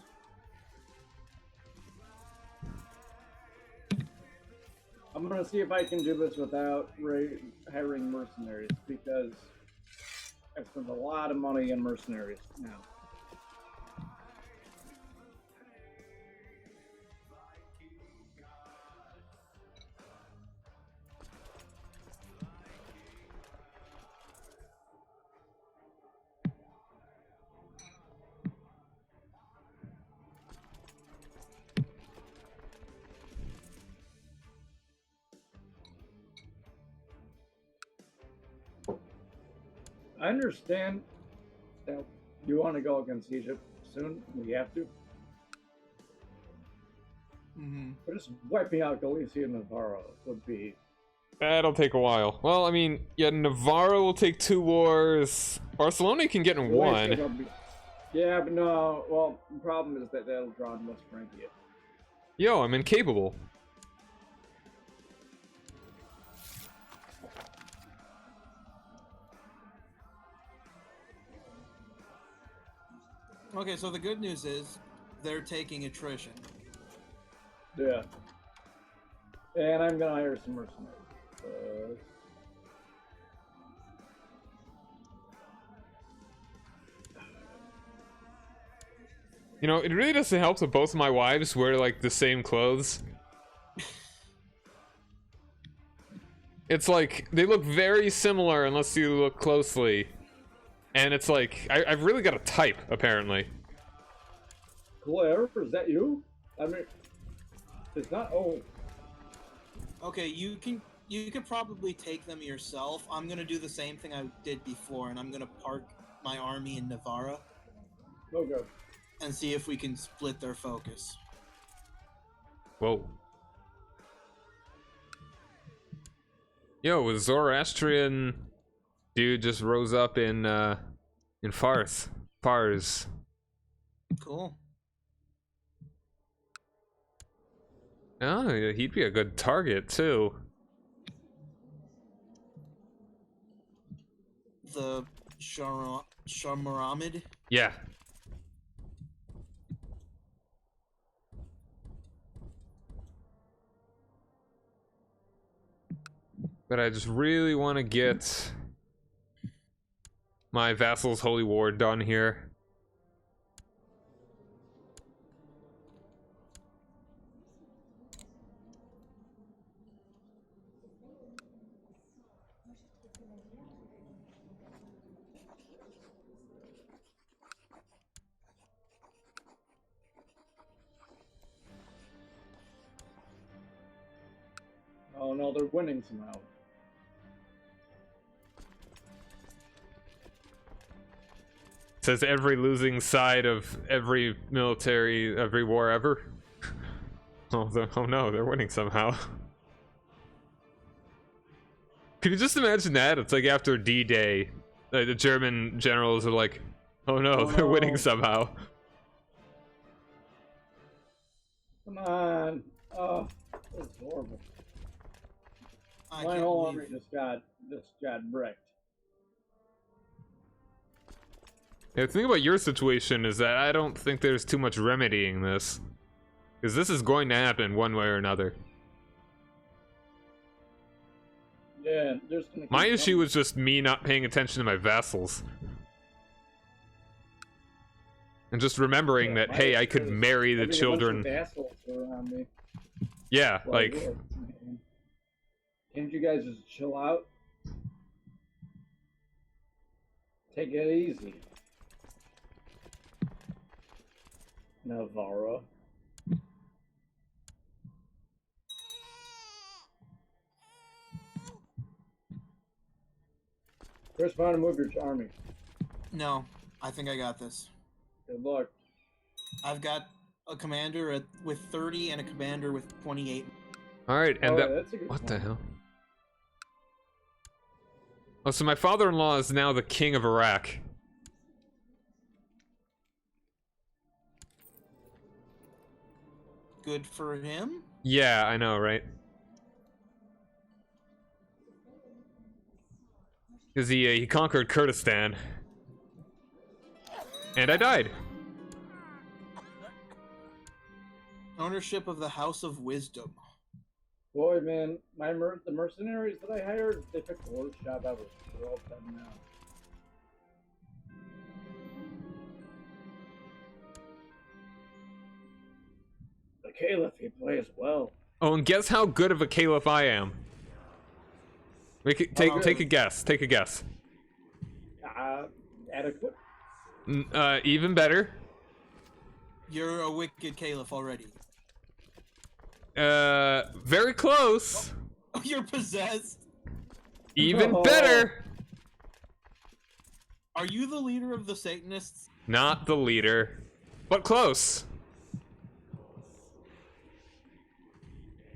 I'm gonna see if I can do this without hiring mercenaries because I spent a lot of money on mercenaries now. I understand that you want to go against Egypt soon. We have to. Mm-hmm. But just wiping out Galicia and Navarro would be... That'll take a while. Well, I mean, yeah, Navarro will take 2 wars. Barcelona can get in 1. Yeah, but no. Well, the problem is that that'll draw in West Francia. Yo, I'm incapable. Okay, so the good news is they're taking attrition. Yeah. And I'm gonna hire some mercenaries. You know, it really doesn't help that both of my wives wear, like, the same clothes. It's like, they look very similar unless you look closely. And it's like, I've really got a type, apparently. Claire, is that you? I mean, it's not. Oh, Okay, you could probably take them yourself. I'm gonna do the same thing I did before, and I'm gonna park my army in Navarra okay. and see if we can split their focus. Whoa. Yo, a Zoroastrian dude just rose up in Fars. Cool. Oh, yeah, he'd be a good target too. The Sharmaramid. Yeah. But I just really want to get my vassal's holy war done here. Oh no, they're winning somehow. Says every losing side of every military, every war ever. Oh no, they're winning somehow. Can you just imagine that? It's like after D-Day, the German generals are like, "Oh no, Oh, they're no. winning somehow." Come on. Oh, this is horrible. I My can't whole believe army just got wrecked. Yeah, the thing about your situation is that I don't think there's too much remedying this. Because this is going to happen one way or another. Yeah, there's gonna My keep issue coming. was just me not paying attention to my vassals. And just remembering Yeah, that, my hey, I issue could is marry the having a bunch of children. vassals around me. Yeah, Well, like, look, man. Can't you guys just chill out? Take it easy. Navarra. First, find to move your army. no. I think I got this. Good luck. I've got a commander with 30 and a commander with 28. alright, and Oh, that. that's a good What one. the hell? Oh, so my father-in-law is now the king of Iraq. Good for him. Yeah, I know, right? Because he conquered Kurdistan. And I died. Ownership of the House of Wisdom. Boy, man, the mercenaries that I hired, they took the worst job ever. They're all dead now. The Caliph, he plays well. Oh, and guess how good of a caliph I am. Take a guess. Take a guess. Adequate. Even better. You're a wicked caliph already. Very close. Oh, you're possessed. Even Oh. better. Are you the leader of the Satanists? Not the leader, but close.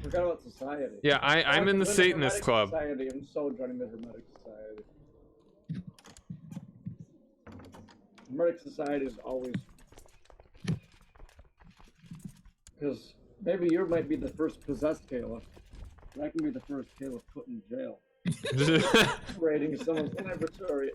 Forgot about society. Yeah, I'm in the Join Satanist Hermetic club. Society. I'm so joining the Hermetic Society. Hermetic Society is always... Because maybe you might be the first possessed caliph. And I can be the first caliph put in jail. Raiding someone's laboratory.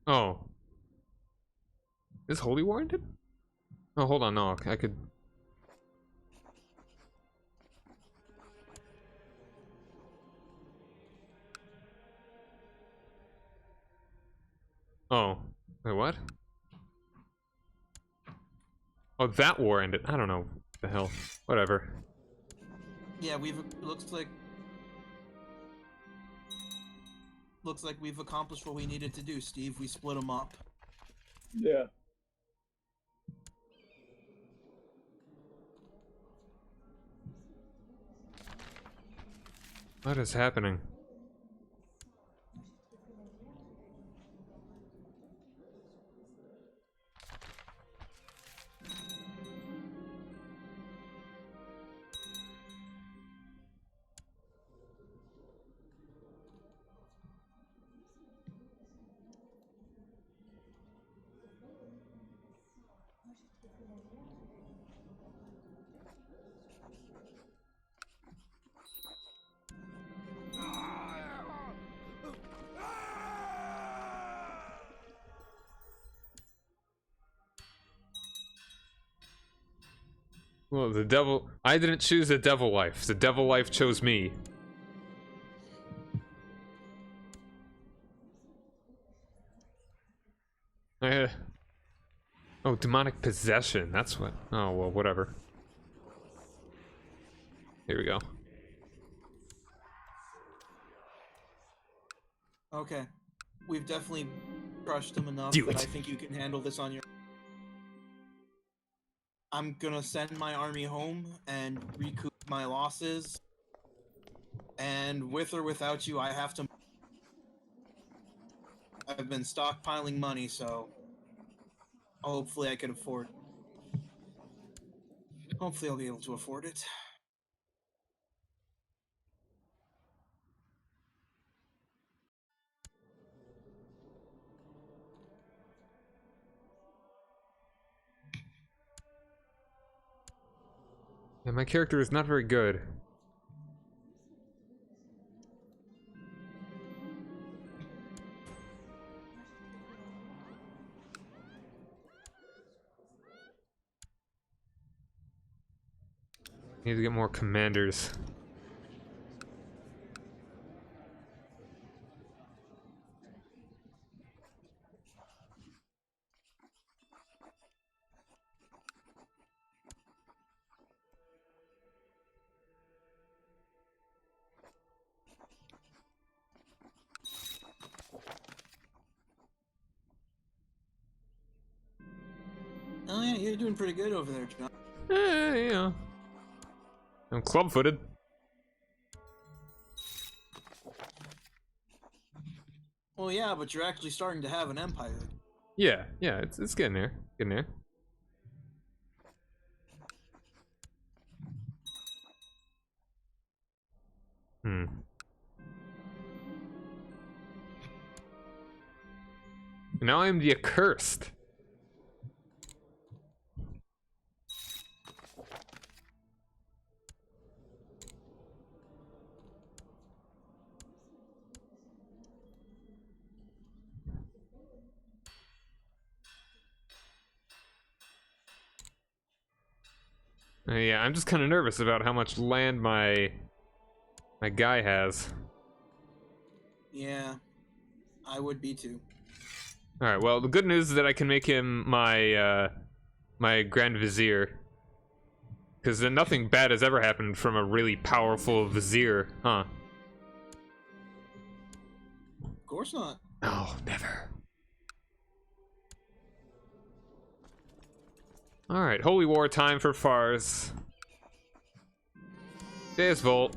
Oh. Is Holy War ended? Oh, hold on, no, I could... Oh. Wait, what? Oh, that war ended. I don't know. What the hell. Whatever. Yeah, looks like we've accomplished what we needed to do, Steve. We split them up. Yeah. What is happening? Well, the devil... I didn't choose the devil life. The devil life chose me. Oh, demonic possession. That's what. Oh, well, whatever. Here we go. Okay. We've definitely crushed him enough Do that it. I think you can handle this on your. I'm gonna send my army home and recoup my losses. And with or without you, I have to. I've been stockpiling money, so hopefully I can afford. Hopefully I'll be able to afford it. Yeah, my character is not very good. Need to get more commanders. Oh yeah, you're doing pretty good over there, John. Yeah. I'm club-footed. Well, yeah, but you're actually starting to have an empire. Yeah, it's getting there. Getting there. Hmm. Now I'm the accursed. Yeah, I'm just kind of nervous about how much land my guy has. Yeah, I would be too. All right. Well, the good news is that I can make him my my Grand Vizier, because nothing bad has ever happened from a really powerful vizier, huh? Of course not. Oh, never. All right, Holy War time for Fars. Deus Volt.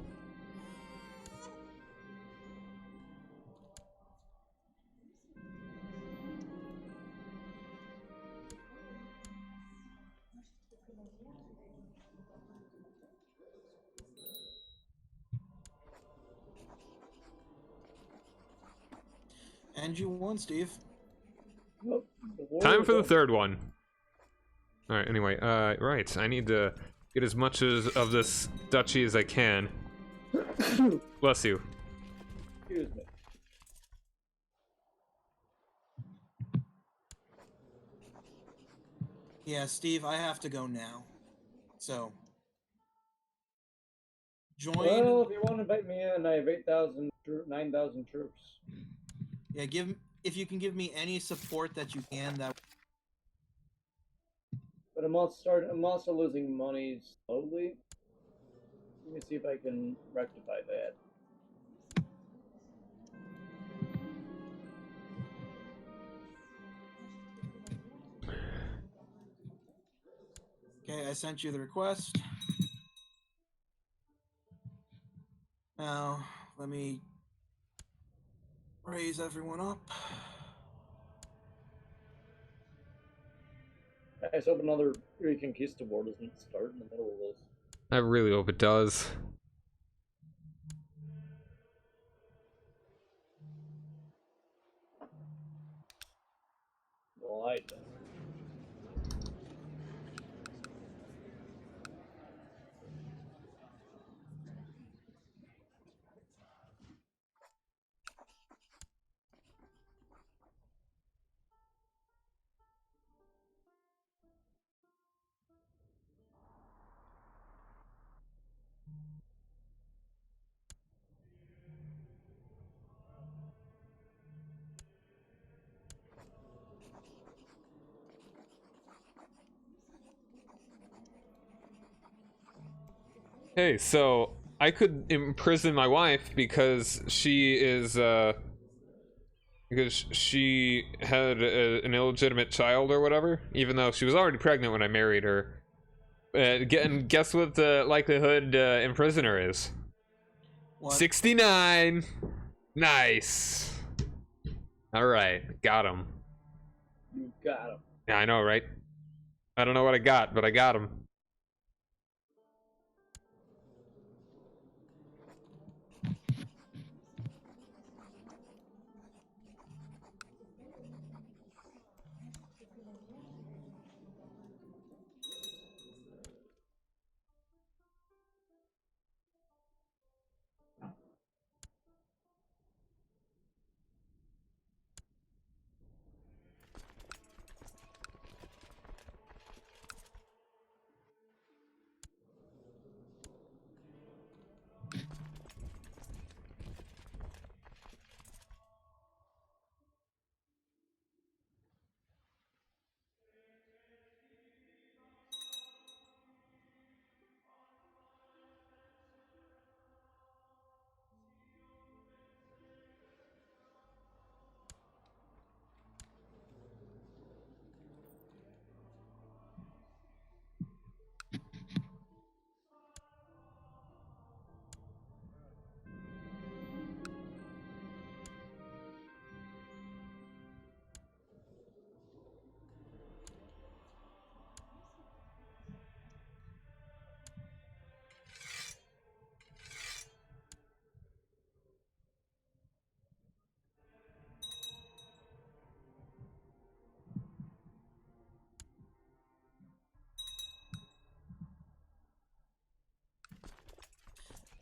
And you won, Steve. Well, the war Time was for the over. third one. All right. Anyway, right. I need to get as much of this duchy as I can. Bless you. Excuse me. Yeah, Steve, I have to go now. So, join. Well, if you want to invite me in, I have 9,000 troops. Yeah, if you can give me any support that you can, that. But I'm also losing money slowly. Let me see if I can rectify that. Okay, I sent you the request. Now, let me raise everyone up. I just hope another Reconquista war doesn't start in the middle of this. I really hope it does. Well, I don't. Hey, so I could imprison my wife because she had an illegitimate child or whatever, even though she was already pregnant when I married her. And guess what the likelihood imprison her is? What? 69. Nice. All right, got him. You got him. Yeah, I know, right? I don't know what I got, but I got him.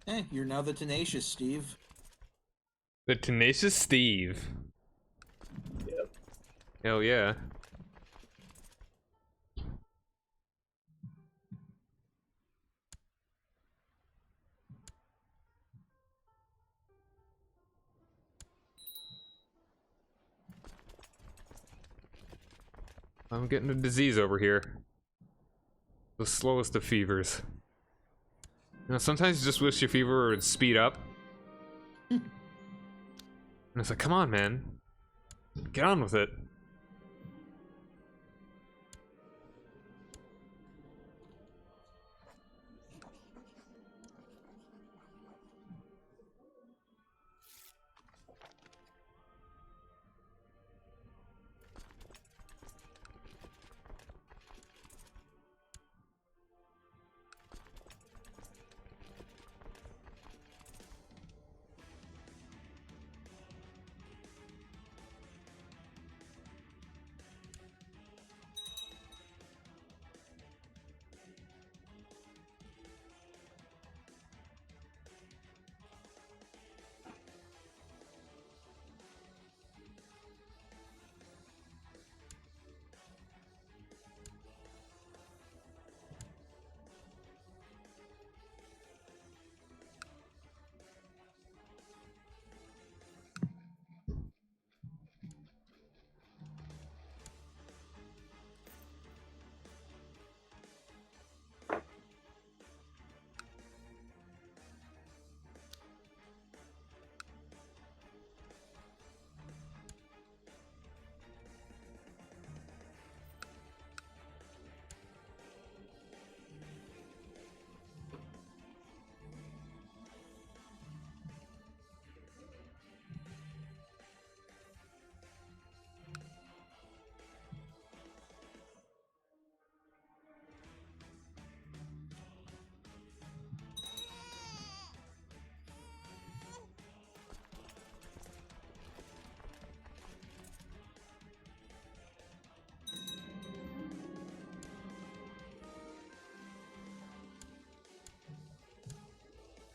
Hey, you're now the tenacious Steve. The Tenacious Steve. Yep. Hell yeah. I'm getting a disease over here. The slowest of fevers. You know, sometimes you just wish your fever would speed up. And it's like, come on, man. Get on with it.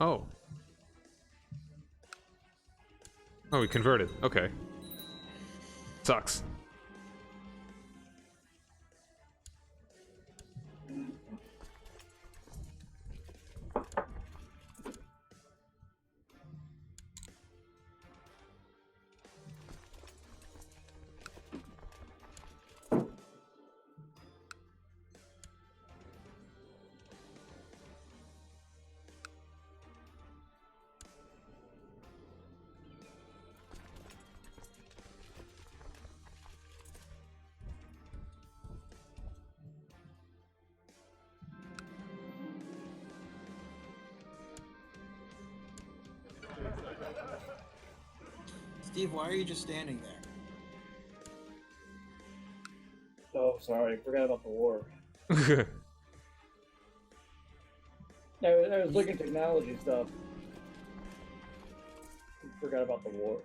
Oh. Oh, we converted. Okay. Sucks. Steve, why are you just standing there? Oh, sorry, forgot about the war. I was looking at technology stuff. Forgot about the war.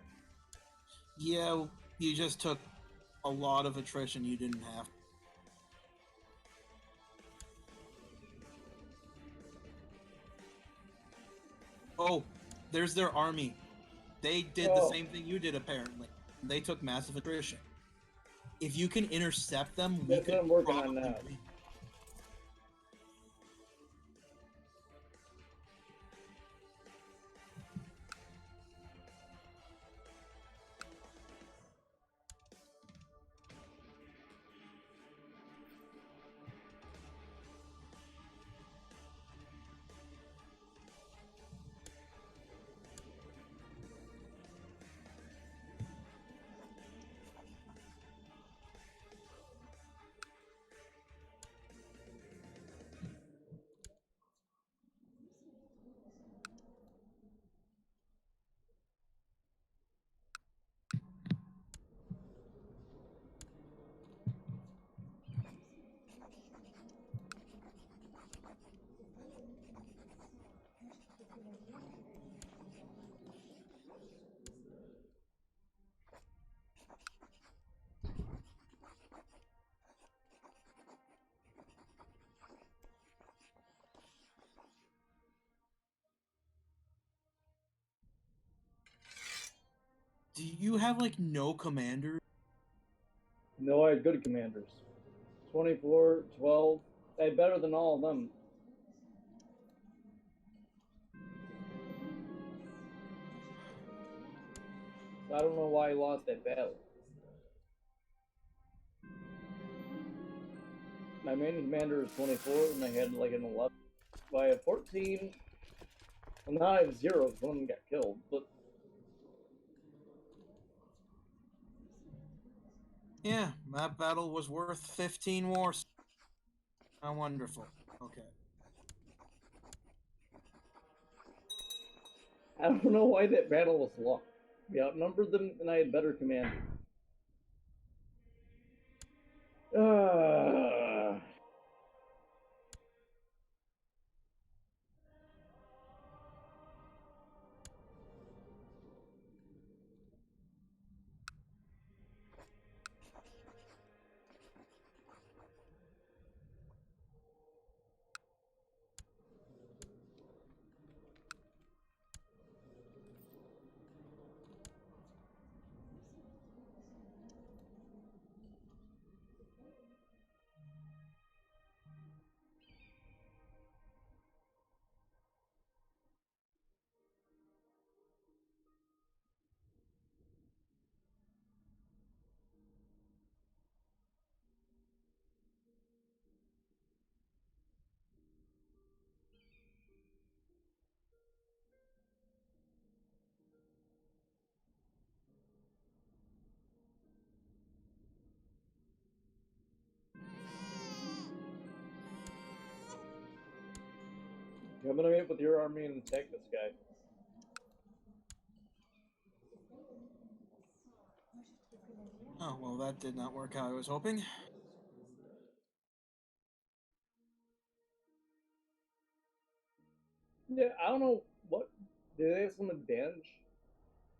Yeah, you just took a lot of attrition you didn't have. Oh, there's their army. They did the same thing you did, apparently. They took massive attrition. If you can intercept them, we That's could what I'm working on probably now. win. Do you have, like, no commander? No, I had good commanders. 24, 12. I had better than all of them. I don't know why I lost that battle. My main commander is 24, and I had like an 11. Well, I have 14. Well, now I have 0 because one of them got killed. But Yeah, that battle was worth 15 wars. How wonderful. Okay. I don't know why that battle was lost. We outnumbered them, and I had better commanders. I'm gonna meet with your army and attack this guy. Oh, well, that did not work how I was hoping. Yeah, I don't know what. Do they have some advantage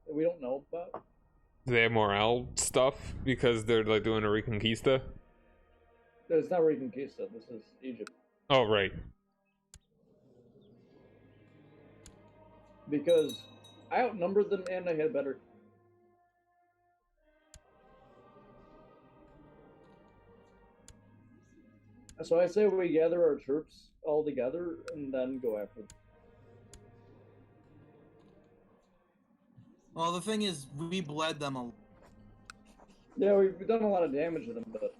that we don't know about? Do they have morale stuff because they're like doing a Reconquista? It's not Reconquista. This is Egypt. Oh, right. Because I outnumbered them and I had better. So I say we gather our troops all together and then go after them. Well, the thing is, we bled them a lot. Yeah, we've done a lot of damage to them, but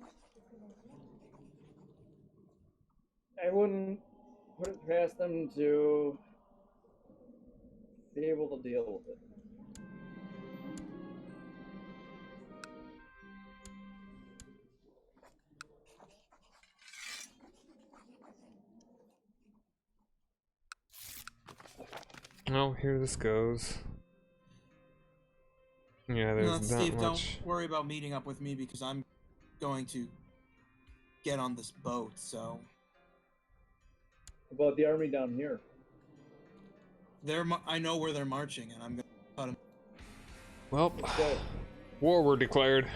I wouldn't put it past them to be able to deal with it. Oh, here this goes. Yeah, No, there's not Steve, much. don't worry about meeting up with me because I'm going to get on this boat, so... About the army down here. I know where they're marching, and I'm going to cut them. Well, Okay. war were declared.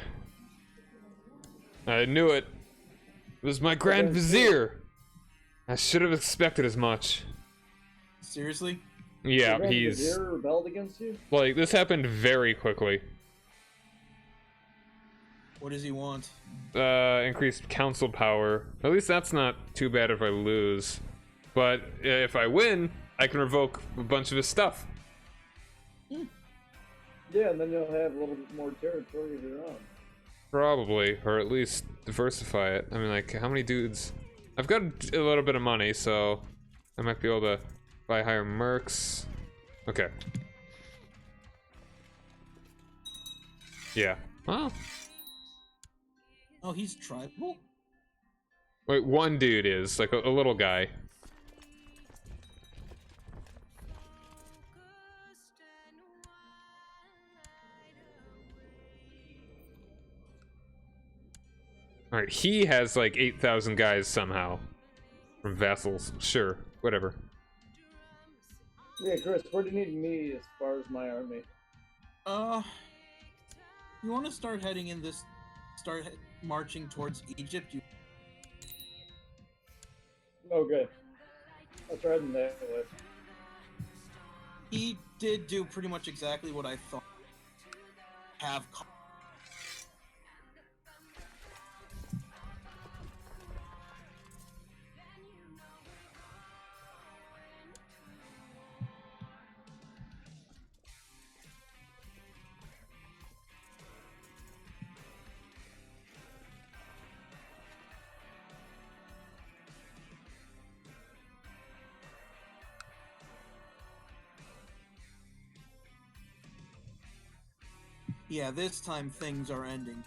I knew it. It was my Grand Vizier. I should have expected as much. Seriously? Yeah, Grand he's Vizier rebelled against you? like, this happened very quickly. What does he want? Increased council power. At least that's not too bad if I lose. But if I win, I can revoke a bunch of his stuff. Yeah, and then you'll have a little bit more territory of your own. Probably, or at least diversify it. I mean, like, how many dudes? I've got a little bit of money, so I might be able to buy higher mercs. Okay. Yeah. Well, Oh, he's tribal? wait, one dude is, like, a little guy. Alright, he has like 8,000 guys somehow. From vassals. Sure, whatever. Yeah, Chris, where do you need me as far as my army? You want to start heading in this... marching towards Egypt? Okay. I'll try them that way. He did do pretty much exactly what I thought. Yeah, this time things are ending.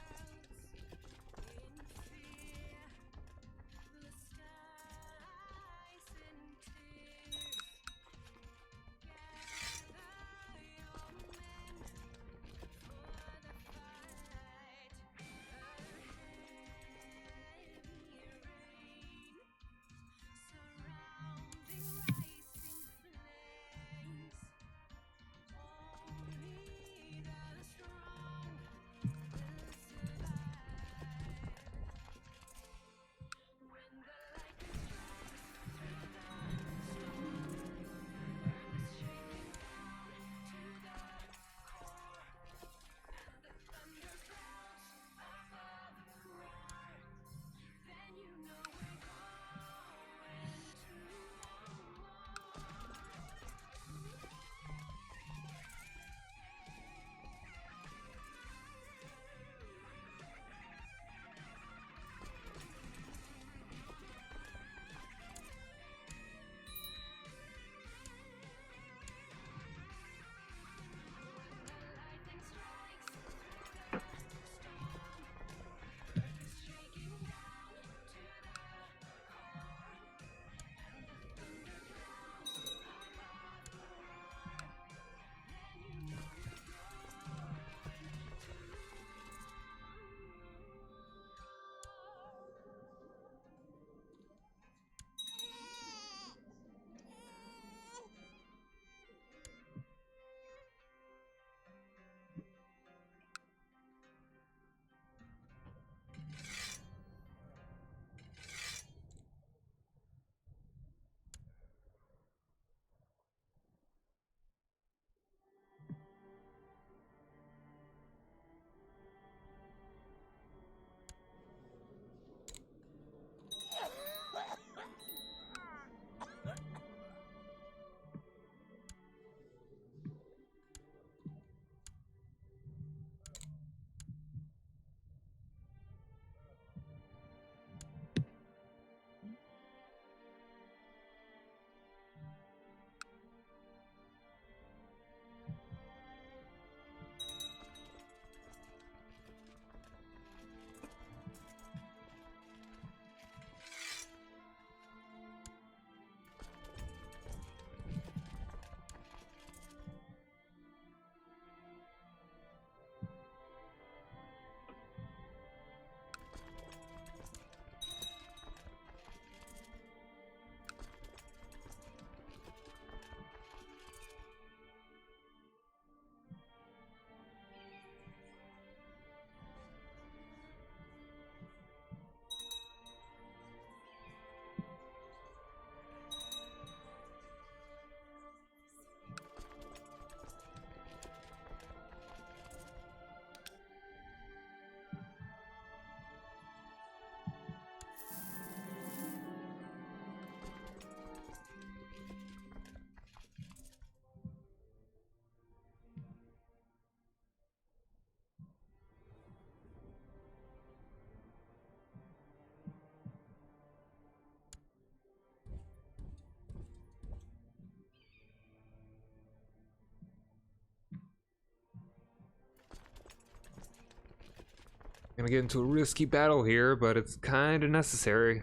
Gonna get into a risky battle here, but it's kind of necessary.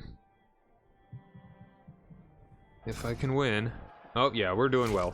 If I can win. Oh, yeah, we're doing well.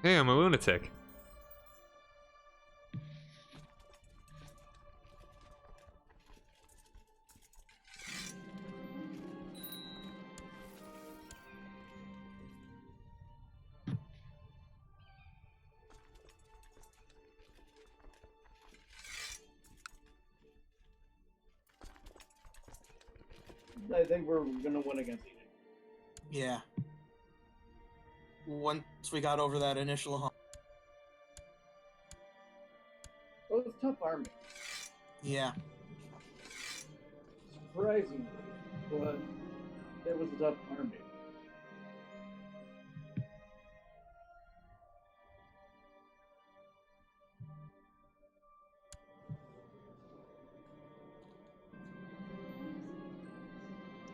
Hey, I'm a lunatic. I think we're gonna win against each other. Yeah. Once we got over that initial hump. Well, it's a tough army. Yeah. Surprisingly, but it was a tough army.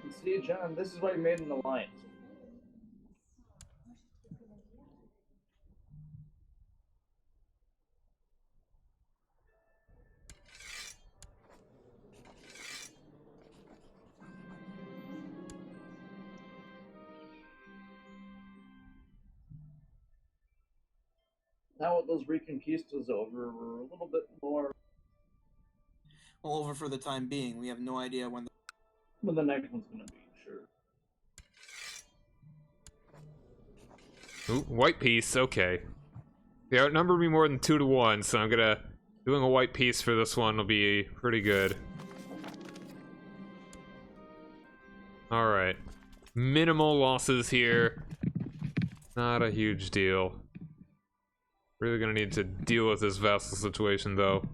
And see, John, this is why you made an alliance. Now with those Reconquistas over, we're a little bit more Well, over for the time being. We have no idea when. when the next one's gonna be, sure. Ooh, white piece, okay. They outnumber me more than 2 to 1, so I'm gonna... Doing a white piece for this one will be pretty good. Alright. Minimal losses here. Not a huge deal. Really gonna need to deal with this vassal situation, though.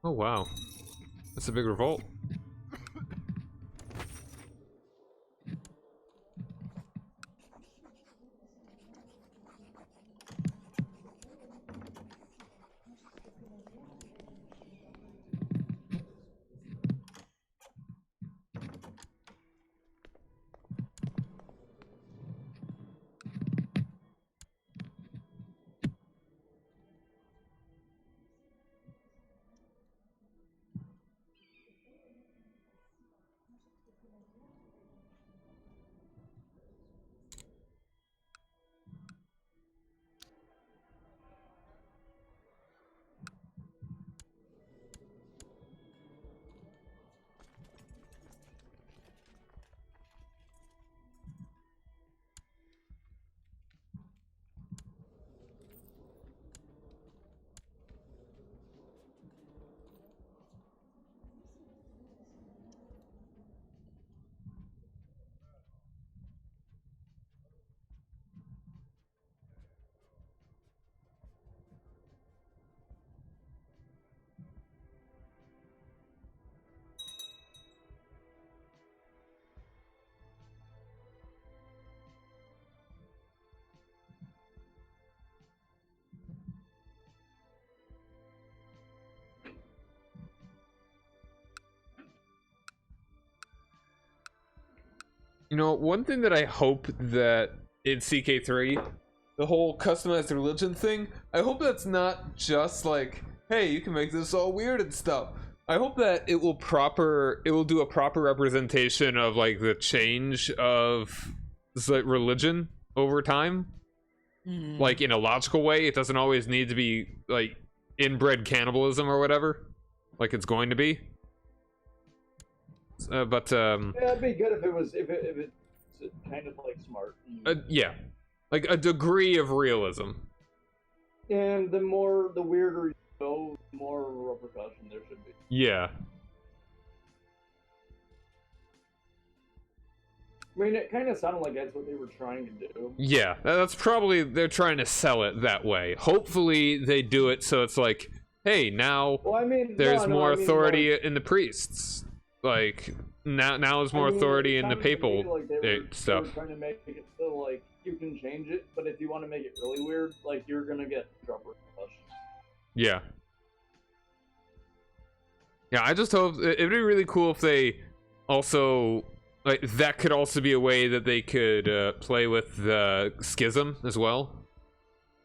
Oh wow. That's a big revolt. You know, one thing that I hope that in CK3, the whole customized religion thing, I hope that's not just like, hey, you can make this all weird and stuff. I hope that it will do a proper representation of like the change of like religion over time. Like in a logical way. It doesn't always need to be like inbred cannibalism or whatever, like it's going to be. Yeah, it'd be good if it's kind of like smart. Yeah, like a degree of realism. And the weirder you go, the more repercussion there should be. Yeah. I mean, it kind of sounded like that's what they were trying to do. Yeah, that's probably, they're trying to sell it that way. Hopefully they do it so it's like, hey, now there's more authority in the priests. Like, now is more authority in the papal stuff. They were trying to make it so, like, you can change it, but if you want to make it really weird, like, you're gonna get drop repercussions. Yeah. Yeah, I just hope, it'd be really cool if they also, like, that could also be a way that they could play with the schism as well.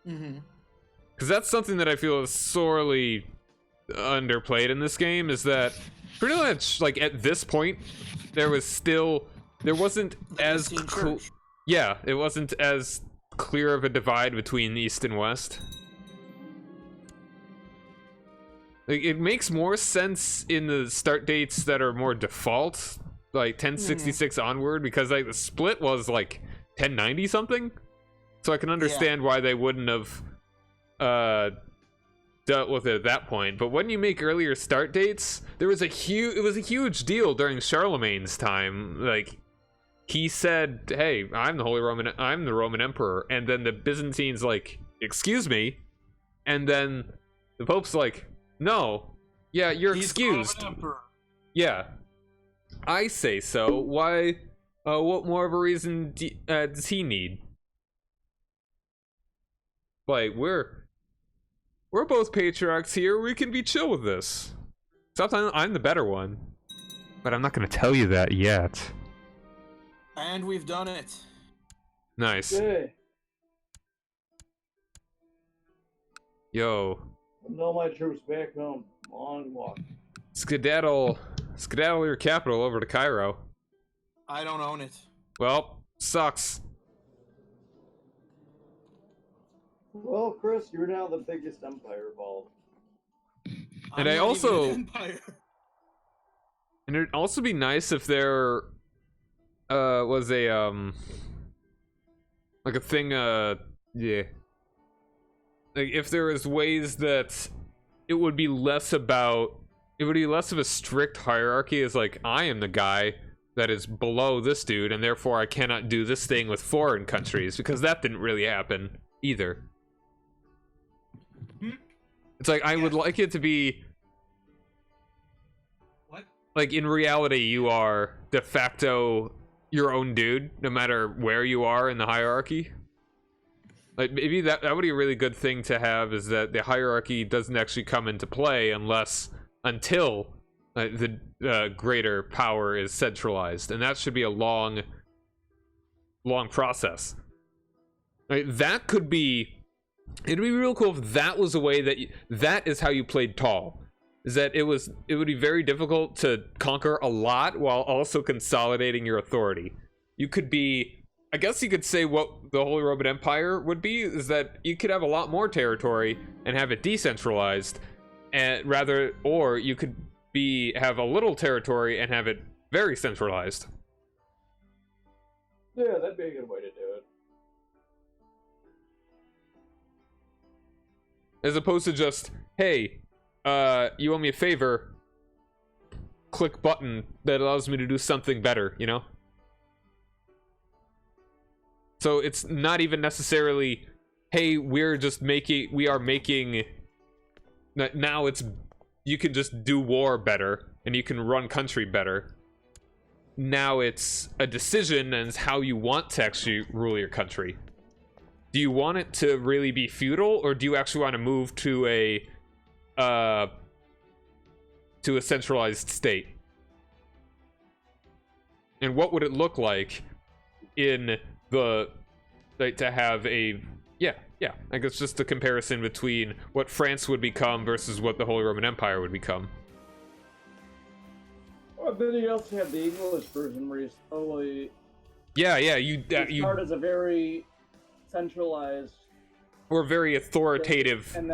Because that's something that I feel is sorely underplayed in this game, is that pretty much, like, at this point, there wasn't as yeah, it wasn't as clear of a divide between East and West. Like, it makes more sense in the start dates that are more default, like 1066 onward, because like the split was like 1090 something, so I can understand why they wouldn't have dealt with it at that point. But when you make earlier start dates, it was a huge deal during Charlemagne's time. Like, he said, hey, I'm the Roman Emperor, and then the Byzantines like, excuse me, and then the Pope's like, no, yeah, you're excused. Yeah, I say so. Why? What more of a reason does he need? Like, we're both patriarchs here. We can be chill with this. Sometimes I'm the better one, but I'm not gonna tell you that yet. And we've done it. Nice. Yay. Yo. All my troops back home. Long walk. Skedaddle your capital over to Cairo. I don't own it. Well, sucks. Well, Chris, you're now the biggest empire of all. And I also, and it'd also be nice if there was a like a thing, yeah, like if there was ways that it would be less of a strict hierarchy, as like, I am the guy that is below this dude and therefore I cannot do this thing with foreign countries, because that didn't really happen either. It's like, I would like it to be like, in reality, you are de facto your own dude, no matter where you are in the hierarchy. Like, maybe that would be a really good thing to have, is that the hierarchy doesn't actually come into play until the greater power is centralized, and that should be a long process. Like, that could be, it'd be real cool if that was a way that is how you played tall. Is that it would be very difficult to conquer a lot while also consolidating your authority. You could be, I guess you could say what the Holy Roman Empire would be, is that you could have a lot more territory and have it decentralized, or you could have a little territory and have it very centralized. Yeah, that'd be a good way to do it. As opposed to just, hey, you owe me a favor, click button that allows me to do something better, you know? So it's not even necessarily, hey, we are making, now it's, you can just do war better, and you can run country better. Now it's a decision, and it's how you want to actually rule your country. Do you want it to really be feudal, or do you actually want to move to a centralized state? And what would it look like in the like to have a yeah. I guess just the comparison between what France would become versus what the Holy Roman Empire would become. Well, then you also have the English version where you slowly you start as a very centralized or very authoritative and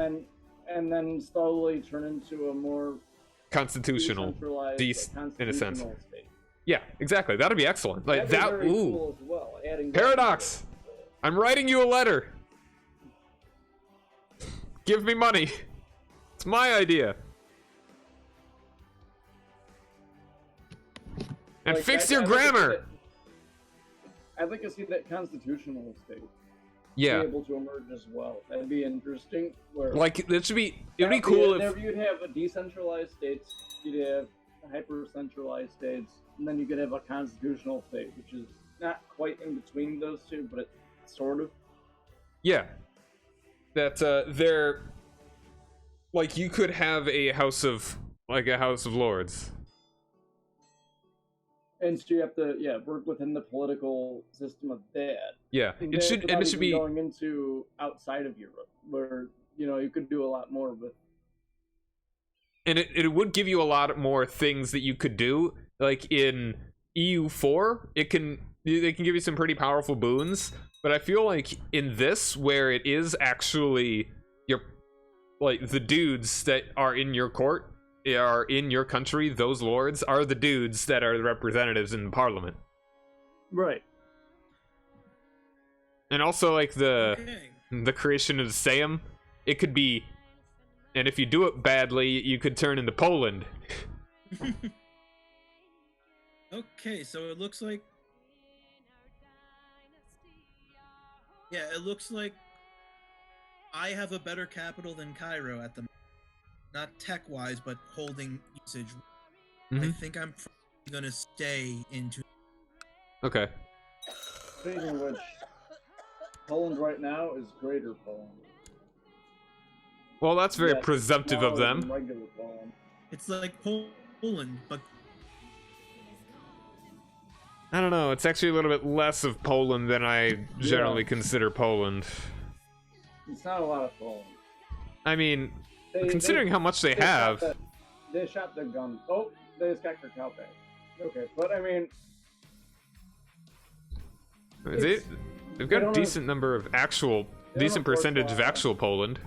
then slowly turn into a more constitutional in a sense. State. Yeah, exactly. That'd be excellent. Like That'd be that. very Ooh, cool as well. Adding Paradox. I'm writing you a letter. Give me money. It's my idea. And like, fix your grammar. I'd like to see that constitutional state Yeah. be able to emerge as well. That'd be interesting. Where Like it should be. It'd be cool if you'd have a decentralized states, you'd have hyper-centralized states, and then you could have a constitutional state, which is not quite in between those two, but it's sort of. Yeah. That they're like you could have a House of Lords. And so you have to work within the political system of that. Yeah. And It should be going into outside of Europe, where you could do a lot more with. And it would give you a lot more things that you could do. Like in EU4, they can give you some pretty powerful boons. But I feel like in this, where it is actually the dudes that are in your court, are in your country, those lords are the dudes that are the representatives in Parliament. Right. And also like the creation of Sejm, it could be, and if you do it badly, you could turn into Poland. Okay, so it looks like it looks like I have a better capital than Cairo at the moment. Not tech-wise, but holding usage. I think I'm probably gonna stay into. Okay. Speaking of which, Poland right now is Greater Poland. Well, that's very presumptive of them. Regular Poland. It's like Poland, but I don't know. It's actually a little bit less of Poland than I generally consider Poland. It's not a lot of Poland. I mean, considering how much they have. They shot the gun. Oh, they just got their cow back. Okay, but I mean, they've got a decent number of decent percentage of actual Poland.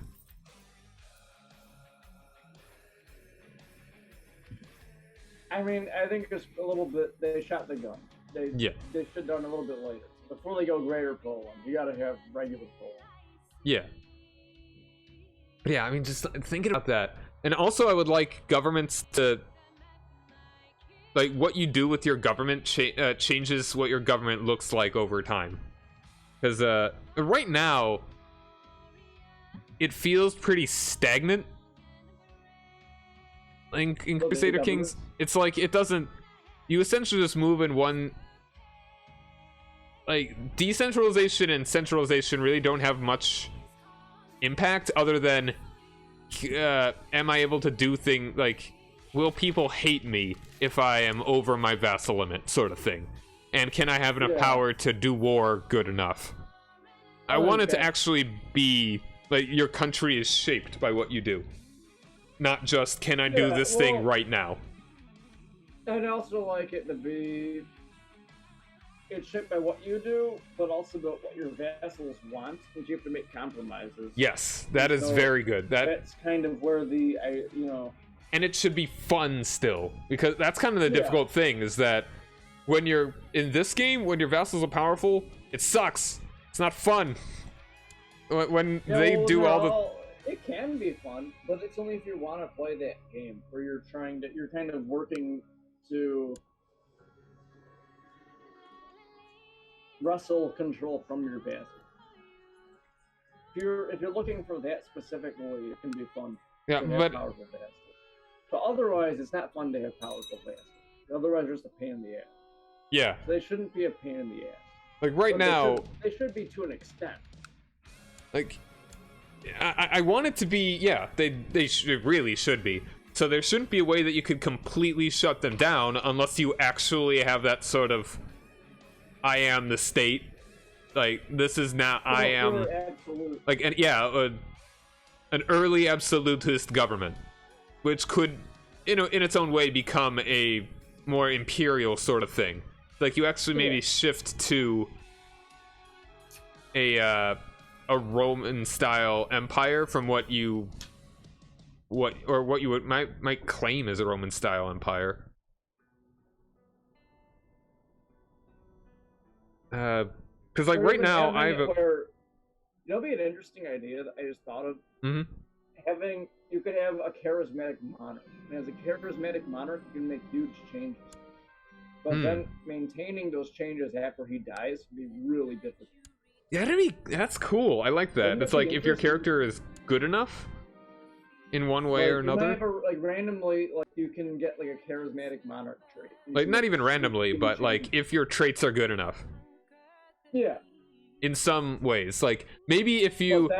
I mean, I think it's a little bit. They shot the gun. They should have done a little bit later. Before they go Greater Poland, you got to have regular Poland. Yeah. Yeah, I mean, just thinking about that. And also, I would like governments to... Like, what you do with your government changes what your government looks like over time. Because right now, it feels pretty stagnant. In Crusader Kings, it's like, it doesn't... You essentially just move in one... Like, decentralization and centralization really don't have much impact other than am I able to do things like, will people hate me if I am over my vassal limit, sort of thing, and can I have enough power to do war good enough? I want it to actually be like your country is shaped by what you do, not just can I do this thing right now. I'd also like it to be it's shaped by what you do, but also about what your vassals want, which you have to make compromises. Yes, that is very good. That's kind of where And it should be fun still, because that's kind of the difficult thing, is that when you're in this game, when your vassals are powerful, it sucks. It's not fun. When they do it can be fun, but it's only if you want to play that game, where you're kind of working to wrestle control from your vassal. If you're looking for that specifically, it can be fun. Yeah, but powerful vassals. But otherwise, it's not fun to have powerful vassals. Otherwise, they're just a pain in the ass. Yeah. So they shouldn't be a pain in the ass. Like right now, they should be to an extent. Like, I want it to be. Yeah, they really should be. So there shouldn't be a way that you could completely shut them down unless you actually have that sort of I am the state. Like, this is now I am absolute. like, and yeah, an early absolutist government, which could, you know, in its own way become a more imperial sort of thing. Like, you actually maybe shift to a Roman style empire from what you might claim as a Roman style empire. Because like right now That'll be an interesting idea that I just thought of. Mm-hmm. You could have a charismatic monarch, and as a charismatic monarch, you can make huge changes. But then maintaining those changes after he dies would be really difficult. Yeah, that's cool. I like that. It's like if your character is good enough in one way or another. Like randomly, like you can get like a charismatic monarch trait. Like not even randomly, but like if your traits are good enough. Yeah. In some ways, like maybe if you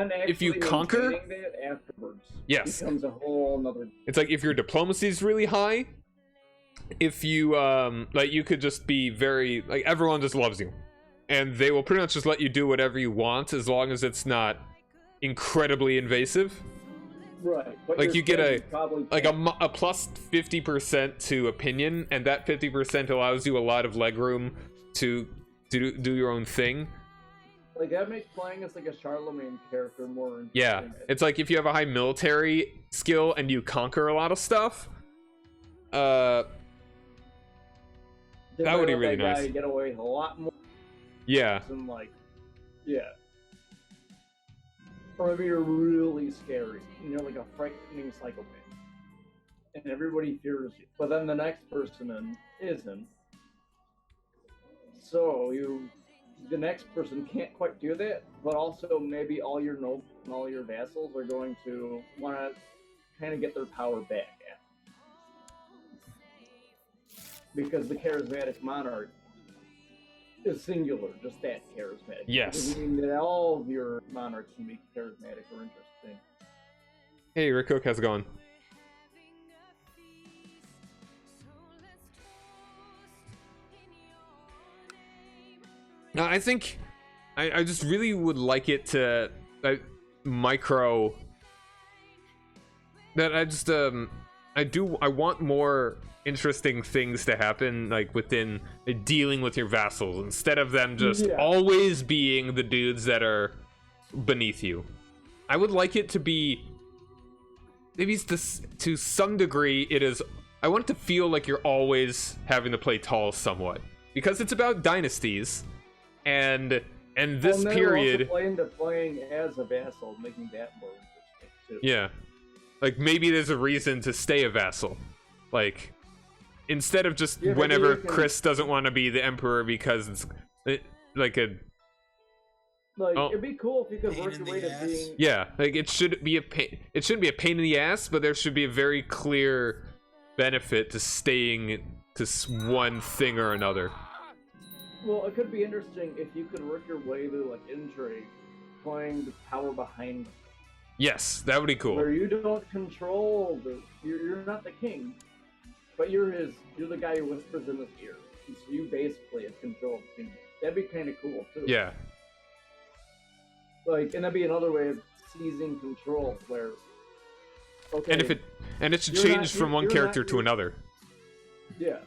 conquer, that afterwards, yes, becomes a whole another. It's like if your diplomacy is really high, if you like you could just be very like everyone just loves you, and they will pretty much just let you do whatever you want as long as it's not incredibly invasive. Right. But like you get a plus 50% to opinion, and that 50% allows you a lot of legroom to do your own thing. Like that makes playing as like a Charlemagne character more interesting. Yeah, it's like if you have a high military skill and you conquer a lot of stuff, that would be really nice. Get away with a lot more. Yeah. And like, yeah. Or maybe you're really scary and you're like a frightening psychopath, and everybody fears you. But then the next person isn't. So the next person can't quite do that, but also maybe all your nobles and all your vassals are going to want to kind of get their power back because the charismatic monarch is singular, just that charismatic. Yes. It doesn't mean that all of your monarchs can be charismatic or interesting. Hey, Rick Cook, how's it going? No, I think I just really would like it to micro that I want more interesting things to happen like within dealing with your vassals instead of them just always being the dudes that are beneath you. I would like it to be maybe to some degree it is. I want it to feel like you're always having to play tall somewhat because it's about dynasties. And this period also play into playing as a vassal, making that more interesting too. Yeah, like maybe there's a reason to stay a vassal, like instead of just whenever Chris doesn't want to be the emperor because it's it'd be cool if you could work your way to being like it shouldn't be a pain in the ass, but there should be a very clear benefit to staying to one thing or another. Well, it could be interesting if you could work your way through like intrigue, playing the power behind them. Yes, that would be cool. Where you don't control you're not the king, but you're the guy who whispers in his ear. So you basically have control of the kingdom. That'd be kind of cool too. Yeah. Like, and that'd be another way of seizing control. Where, okay, and it should change from one character to another. Yeah.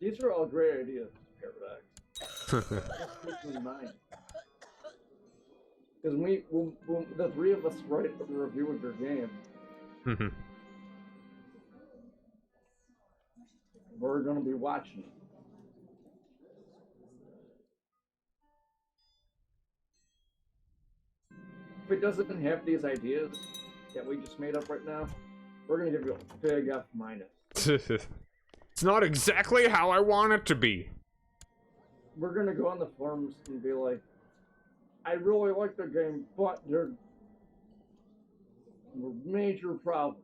These are all great ideas, Paradox. Keep in mind. Because the three of us write a review of your game. Mm-hmm. We're going to be watching it. If it doesn't have these ideas that we just made up right now, we're going to give you a big F minus. It's not exactly how I want it to be. We're gonna go on the forums and be like, I really like the game, but there's a major problem.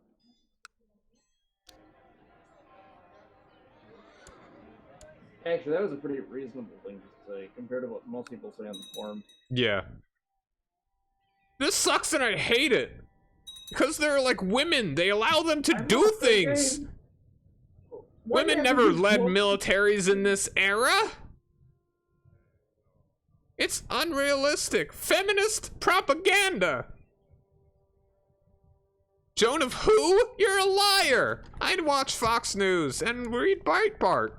Actually, that was a pretty reasonable thing to say compared to what most people say on the forums. Yeah. This sucks and I hate it. Because they're like women. They allow them to do things. Women never led militaries in this era. It's unrealistic. Feminist propaganda. Joan of who? You're a liar. I'd watch Fox News and read Breitbart.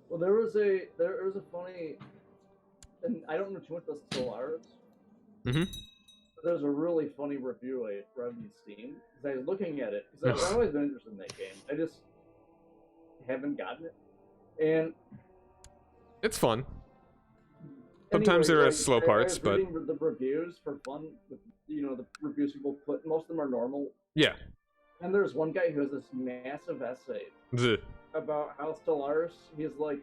Well, there was a funny, and I don't know too much about Stellaris. Mm-hmm. But there's a really funny review I read on Steam because I was looking at it because I've always been interested in that game. I just haven't gotten it, and it's fun. Sometimes there are slow parts, I was but reading the reviews for fun. You know, the reviews people put, most of them are normal. Yeah. And there's one guy who has this massive essay about how Stellaris. He's like,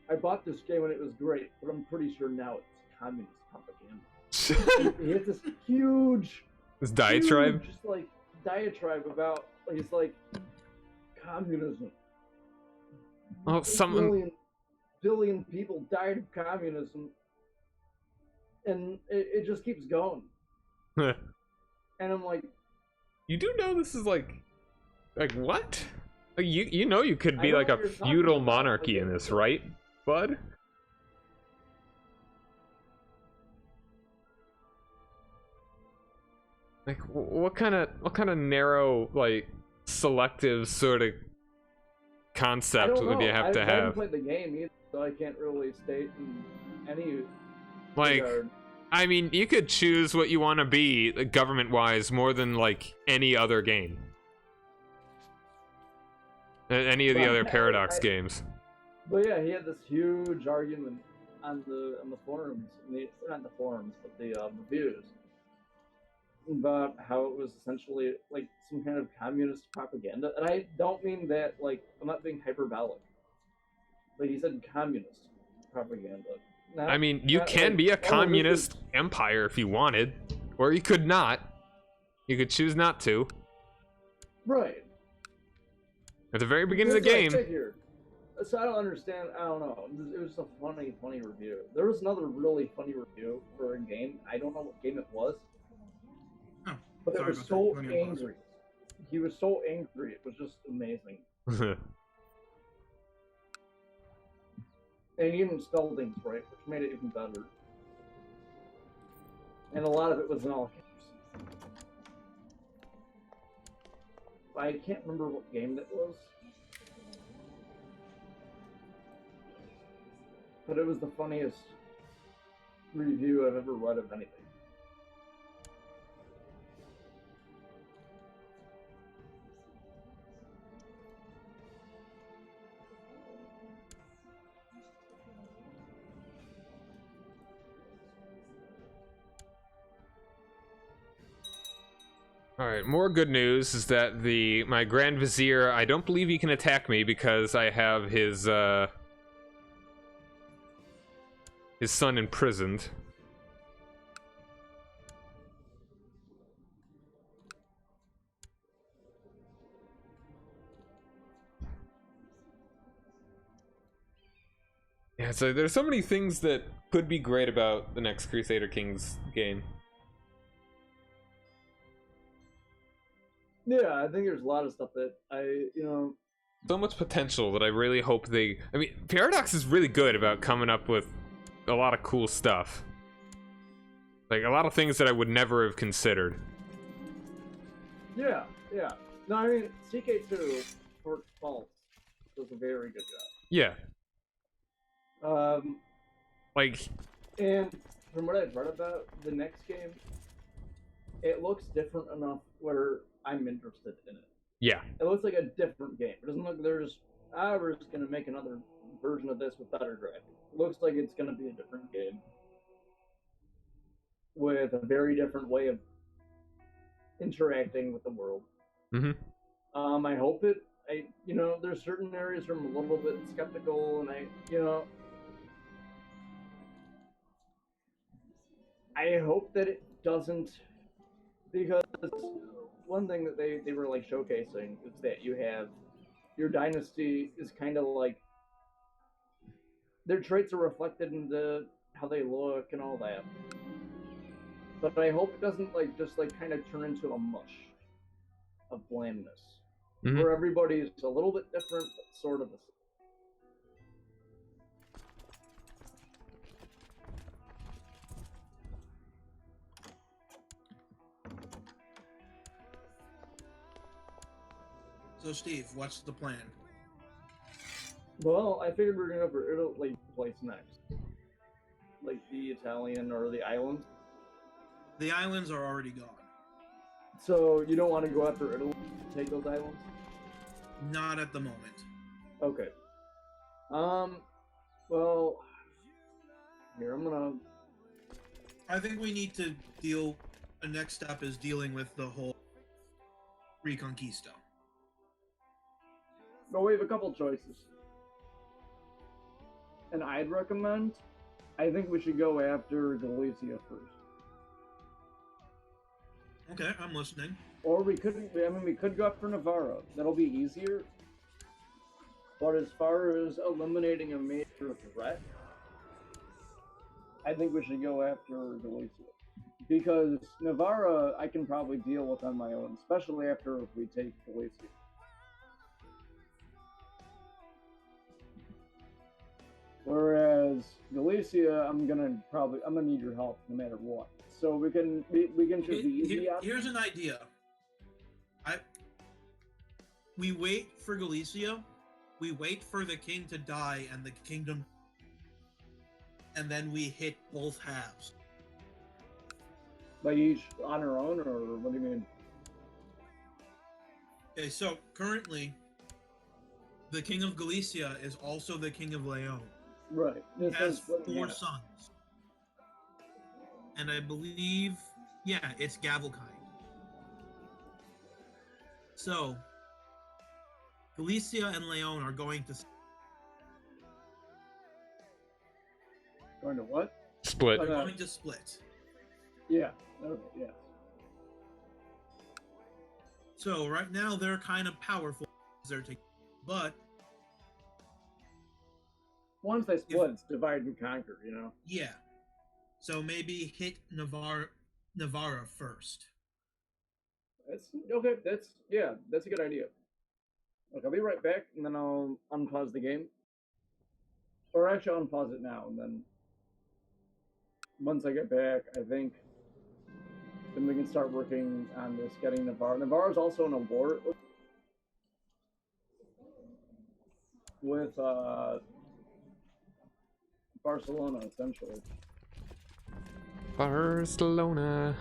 I bought this game and it was great, but I'm pretty sure now it's communist propaganda. He has this huge diatribe, just like diatribe about. He's like, communism. Oh, someone. Billion people died of communism, and it just keeps going. And I'm like, you do know this is like what? Like, you know you could be like a feudal monarchy in this, right, bud? Like, what kind of narrow, like, selective sort of concept would you have to have? I haven't played the game either, so I can't really state in any like regard. I mean, you could choose what you want to be government-wise more than like any other game, any of the other Paradox games. But yeah, he had this huge argument on the forums, not the forums, but the reviews, about how it was essentially like some kind of communist propaganda. And I don't mean that, like, I'm not being hyperbolic. Like, he said communist propaganda. I mean, you can be a communist empire if you wanted, or you could not. You could choose not to. Right. At the very beginning of the game. So I don't understand. I don't know. It was a funny review. There was another really funny review for a game. I don't know what game it was. Oh, but it was so angry. He was so angry. It was just amazing. And he even spelled things right, which made it even better. And a lot of it was in all caps. I can't remember what game that was. But it was the funniest review I've ever read of anything. Alright, more good news is that my Grand Vizier, I don't believe he can attack me because I have his son imprisoned. Yeah, so there's so many things that could be great about the next Crusader Kings game. Yeah, I think there's a lot of stuff that so much potential that I really hope I mean, Paradox is really good about coming up with a lot of cool stuff. Like, a lot of things that I would never have considered. Yeah. No, I mean, CK2, for its faults, does a very good job. Yeah. Like... And from what I've read about the next game, it looks different enough where I'm interested in it. Yeah. It looks like a different game. It doesn't look like we're just going to make another version of this with better graphics. It looks like it's going to be a different game with a very different way of interacting with the world. Mm-hmm. I hope it. There's certain areas where I'm a little bit skeptical, and I hope that it doesn't, because one thing that they were like showcasing is that you have your dynasty is kind of like their traits are reflected in how they look and all that. but I hope it doesn't like just like kind of turn into a mush of blandness, where everybody is a little bit different, but sort of the same. So, Steve, what's the plan? Well, I figured we were gonna go for Italy place next, like the Italian or the islands. The islands are already gone. So you don't want to go after Italy to take those islands? Not at the moment. Okay. Well, here I'm gonna. I think we need to deal. The next step is dealing with the whole Reconquista. Well, we have a couple choices, and I'd recommend. I think we should go after Galicia first. Okay, I'm listening. Or we could. I mean, we could go after Navarra. That'll be easier. But as far as eliminating a major threat, I think we should go after Galicia. Because Navarra, I can probably deal with on my own, especially after if we take Galicia. Whereas Galicia, I'm gonna need your help no matter what. So we can choose the easy option. Here's an idea. We wait for Galicia. We wait for the king to die and the kingdom, and then we hit both halves. Like each on our own, or what do you mean? Okay, so currently, the king of Galicia is also the king of Leon. Right. He has four sons. And I believe, it's Gavelkind. So, Galicia and Leon are going to... Going to what? Split. They're going to split. Yeah. Okay, yeah. So, right now, they're kind of powerful. But... Once they split, it's divide and conquer, you know? Yeah. So maybe hit Navarra first. That's okay. That's a good idea. Look, I'll be right back, and then I'll unpause the game. Or actually, I'll unpause it now, and then once I get back, I think then we can start working on this, getting Navarra. Navarra's also in a war with Barcelona, essentially. Barcelona.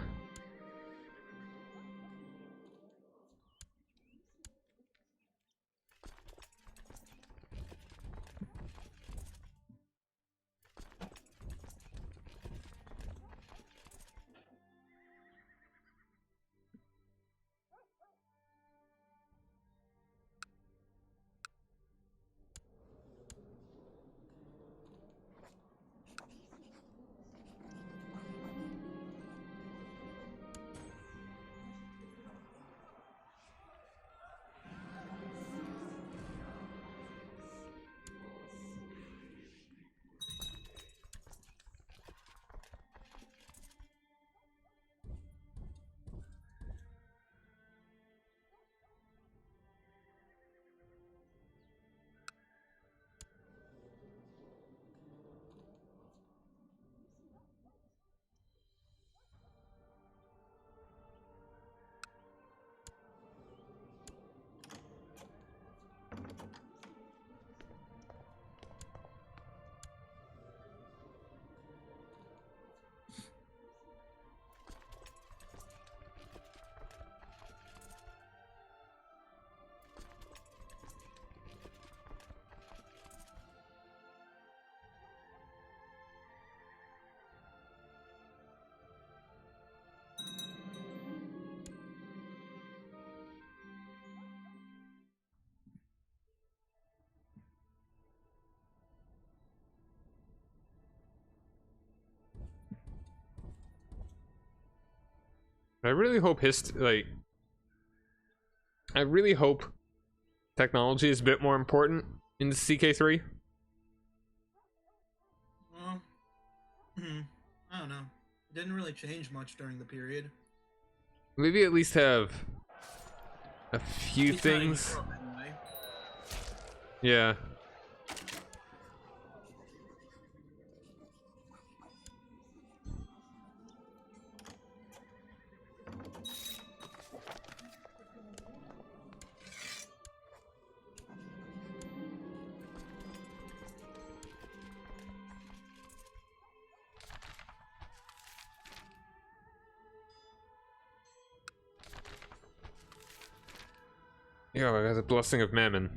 I really hope I really hope technology is a bit more important in CK3. Well, I don't know. It didn't really change much during the period. Maybe at least have a few He's not in things. Europe anyway. Yeah. Yo, I got the blessing of Mammon.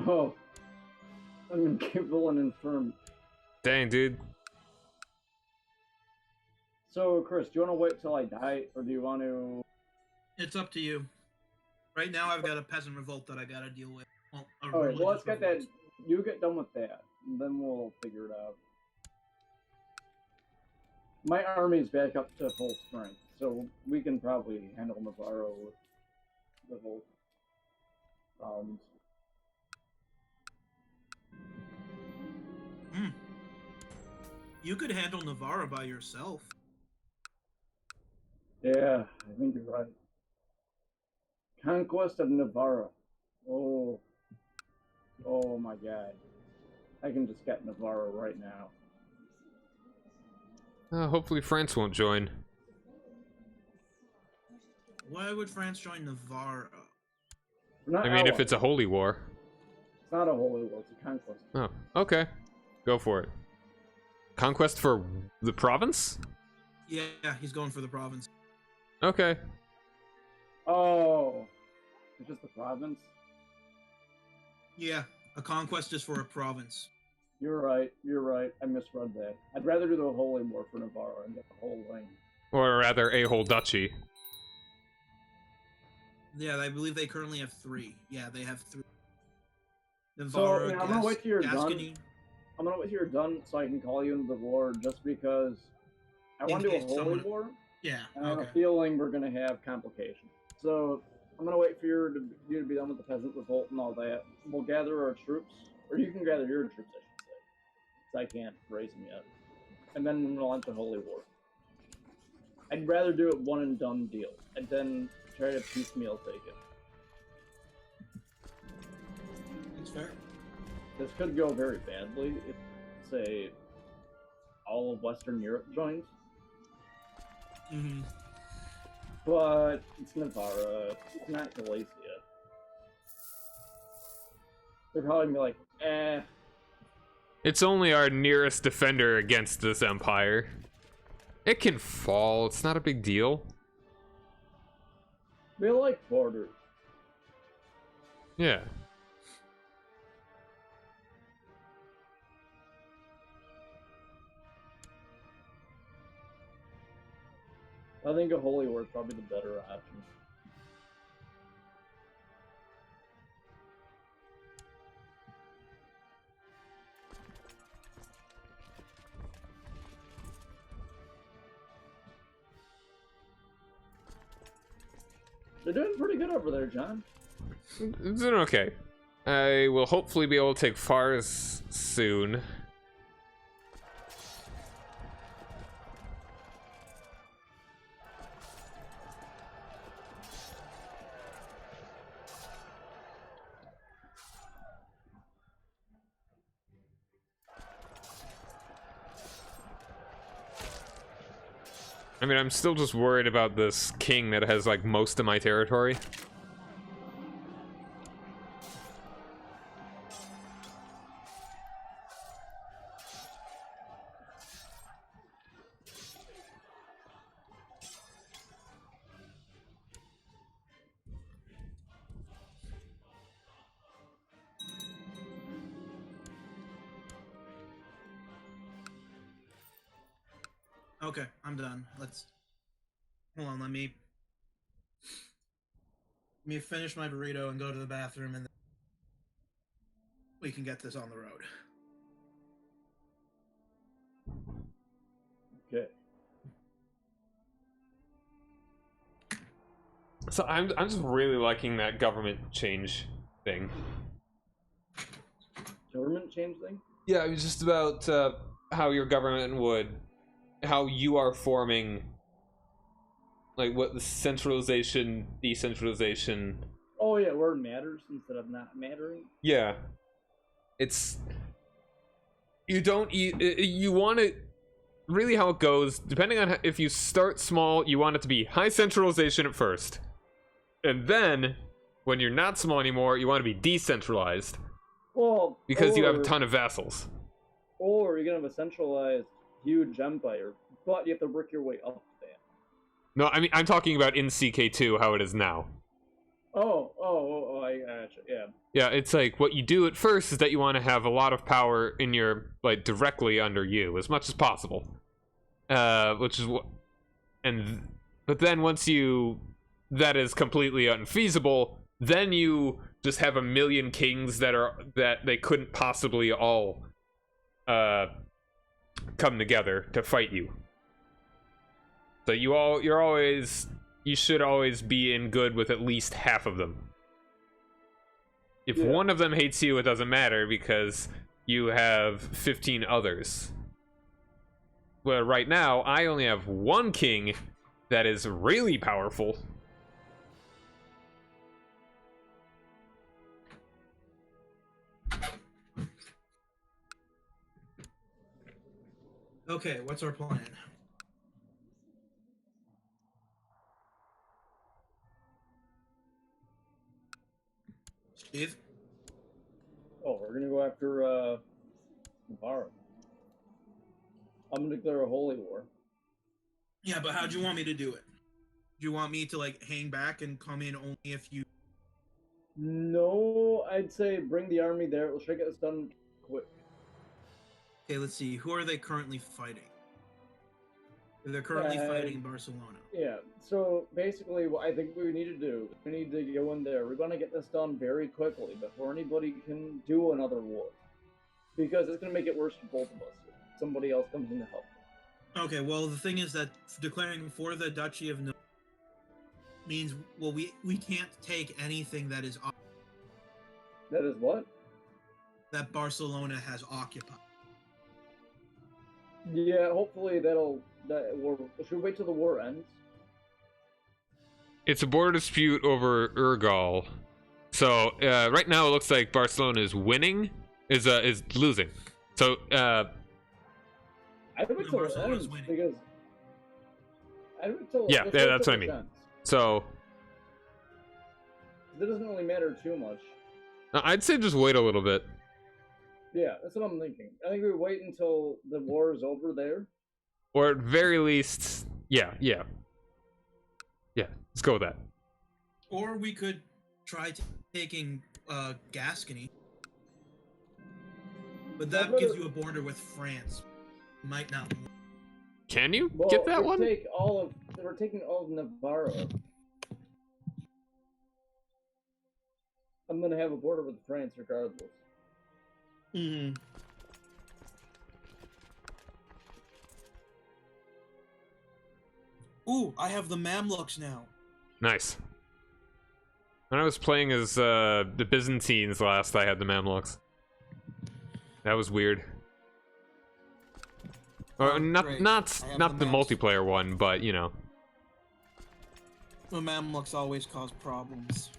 Oh, I'm incapable and infirm. Dang, dude. So, Chris, do you want to wait till I die, or do you want to? It's up to you. Right now, I've got a peasant revolt that I gotta deal with. Well, Alright, well, let's get that. revolt. You get done with that, and then we'll figure it out. My army's back up to full strength, so we can probably handle Navarro with the whole problems. You could handle Navarra by yourself. Yeah, I think you're right. Conquest of Navarra. Oh. Oh my god. I can just get Navarra right now. Hopefully France won't join. Why would France join Navarra? We're not I mean, if allies. it's a holy war. It's not a holy war, it's a conquest. Oh, okay. Go for it. Conquest for the province? Yeah, he's going for the province. Okay. Oh. It's just the province? Yeah, a conquest is for a province. You're right, I misread that. I'd rather do the holy war for Navarra and get the whole thing. Or rather, a whole duchy. Yeah, I believe they currently have 3. Yeah, they have 3. So, Navarra, I'm gonna wait till you're done. Gascony. I'm gonna wait till you're done so I can call you into the war just because I want to do a case holy someone- war, Yeah, and I have a okay. feeling we're gonna have complications. So I'm gonna wait for you to be done with the peasant revolt and all that. We'll gather our troops, or you can gather your troops, I should say, because I can't raise them yet, and then we'll launch a holy war. I'd rather do it one and done deal, and then try to piecemeal take it. That's fair. This could go very badly if, say, all of Western Europe joins. Mm-hmm. But it's Navarra, it's not Galicia. They're probably gonna be like, eh. It's only our nearest defender against this empire. It can fall, it's not a big deal. They like borders. Yeah. I think a holy war is probably the better option. They're doing pretty good over there, John. It's doing okay. I will hopefully be able to take Fars soon. I mean, I'm still just worried about this king that has, like, most of my territory. Okay, I'm done. Let's hold on. Let me finish my burrito and go to the bathroom, and then we can get this on the road. Okay. So I'm just really liking that government change thing. Government change thing? Yeah, it was just about how your government how you are forming, like what the centralization, decentralization. Oh yeah, where it matters instead of not mattering. Yeah, it's you want it really how it goes. Depending on if you start small, you want it to be high centralization at first, and then when you're not small anymore, you want to be decentralized. Well, because you have a ton of vassals. Or you're gonna have a centralized, huge empire, but you have to work your way up to that. No, I mean I'm talking about in CK2 how it is now. Oh, I gotcha. Yeah. Yeah, it's like what you do at first is that you want to have a lot of power in your like directly under you as much as possible. Which is what, but then once that is completely unfeasible, then you just have a million kings that they couldn't possibly all come together to fight you. So you should always be in good with at least half of them. If one of them hates you, it doesn't matter because you have 15 others. Well, right now I only have one king that is really powerful. Okay, what's our plan? Steve? Oh, we're gonna go after Navarro. I'm gonna declare a holy war. Yeah, but how'd you want me to do it? Do you want me to like hang back and come in only if you? No, I'd say bring the army there. Let's try to get this done quick. Okay, let's see. Who are they currently fighting? They're currently fighting Barcelona. Yeah, so basically what I think we need to do, we need to go in there. We're going to get this done very quickly before anybody can do another war. Because it's going to make it worse for both of us. If somebody else comes in to help. Okay, well, the thing is that declaring for the Duchy of No means, well, we can't take anything that is That is what? that Barcelona has occupied. Yeah, hopefully should we wait till the war ends? It's a border dispute over Urgal. So right now it looks like Barcelona is winning, is losing. So I would wait till it Barcelona's ends winning. because I would wait till yeah, that's what I mean. So it doesn't really matter too much. I'd say just wait a little bit. Yeah, that's what I'm thinking. I think we wait until the war is over there. Or at very least, yeah. Let's go with that. Or we could try taking Gascony. But that gives you a border with France. Might not. Can you get that one? We're taking all of Navarro. I'm gonna have a border with France regardless. Mm-hmm. Ooh, I have the Mamluks now. Nice. When I was playing as the Byzantines last, I had the Mamluks. That was weird. Or not great. not the Mams. multiplayer one, but you know. The Mamluks always cause problems.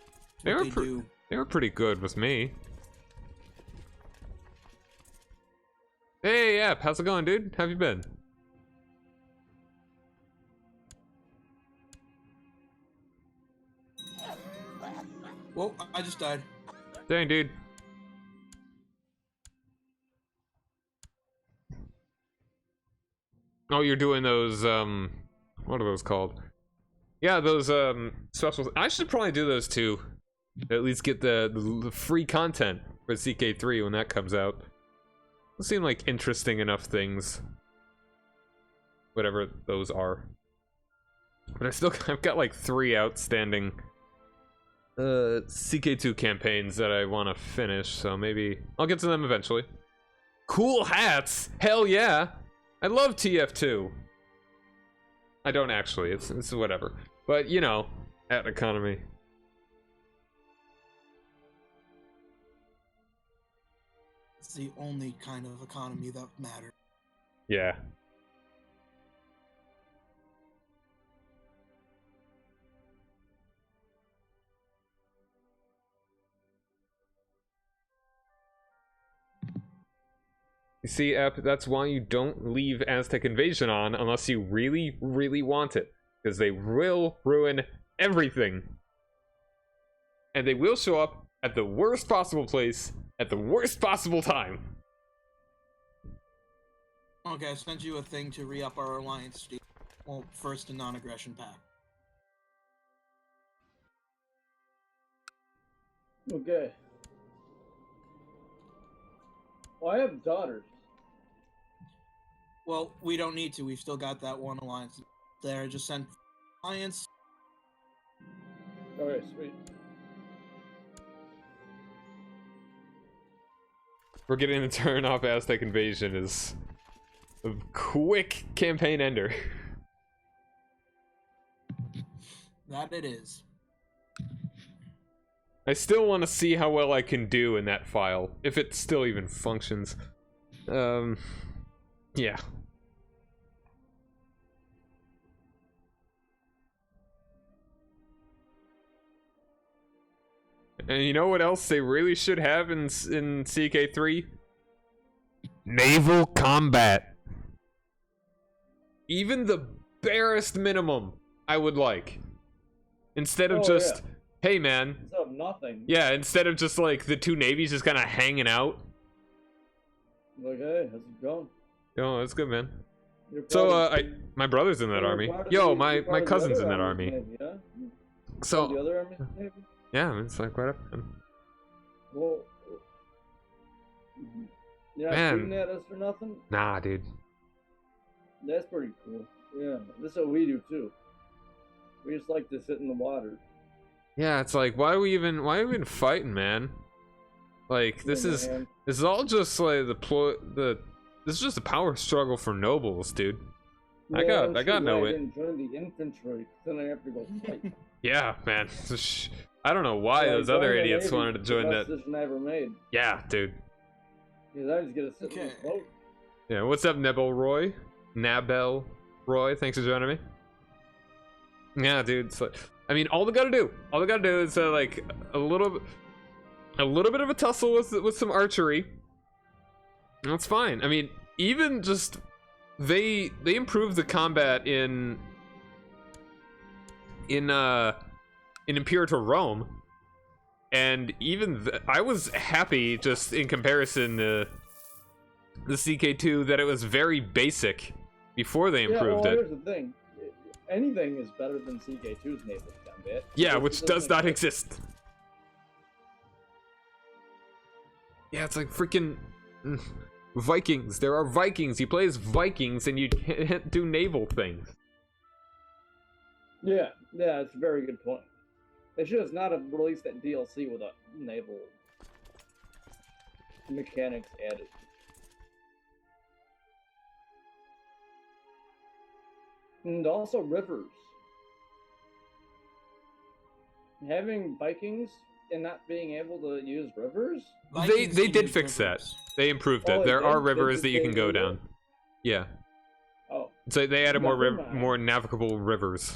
That's They what were do. they were pretty good with me. Hey, App, how's it going, dude? How have you been? Whoa, I just died. Dang, dude. Oh, you're doing those, what are those called? Yeah, those, special... I should probably do those too. At least get the free content for CK3 when that comes out. Those seem like interesting enough things. whatever those are. But I've got like 3 outstanding CK2 campaigns that I want to finish, so maybe I'll get to them eventually. Cool hats! Hell yeah! I love TF2. I don't actually, it's whatever. But, you know, hat economy. It's the only kind of economy that matters. Yeah. You see, Ep, that's why you don't leave Aztec Invasion on unless you really, really want it. Because they will ruin everything. And they will show up at the worst possible place, at the worst possible time. Okay, I sent you a thing to re-up our alliance, Steve. Well, first a non-aggression pact. Okay. Well, I have daughters. Well, we don't need to. We've still got that one alliance there. Just sent alliance. Okay, sweet. We're getting to turn off Aztec Invasion is a quick campaign ender. That it is. I still want to see how well I can do in that file, if it still even functions. Yeah. And you know what else they really should have in CK3? Naval combat. Even the barest minimum I would like. Instead of just, hey man. Instead of nothing. Yeah, instead of just like the 2 navies just kind of hanging out. Okay, how's it going? Oh, that's good, man. So, my brother's in that army. Yo, my cousin's in that army. Navy, yeah? So, the other army? Navy? yeah, it's like right up. Well, you're not Man. shooting at us or nothing? Nah, dude. That's pretty cool. Yeah, this is what we do too. We just like to sit in the water. Yeah, it's like, why are we even fighting, man? Like, this is all just like this is just a power struggle for nobles, dude. Yeah, I got no I didn't join the infantry, then I have to go fight. Yeah, man. I don't know why those other idiots wanted to join that. Decision I ever made. Yeah, dude. Because I just get to sit in this boat. Yeah, what's up, Nebel Roy? Nabel Roy, thanks for joining me. Yeah, dude. It's like, I mean, all they gotta do is like a little bit of a tussle with some archery. That's fine. I mean, even just they improved the combat in Imperator Rome, and even I was happy just in comparison to the CK2 that it was very basic before they improved it. Here's the thing. Anything is better than CK2's naval combat. Yeah, which does not exist. Yeah, it's like freaking Vikings. There are Vikings. You play as Vikings and you can't do naval things. Yeah, it's a very good point. They should have not have released that DLC with a naval mechanics added. And also rivers. Having Vikings and not being able to use rivers? They did fix that. They improved it. There are rivers that you can go down. Yeah. Oh. So they added more navigable rivers.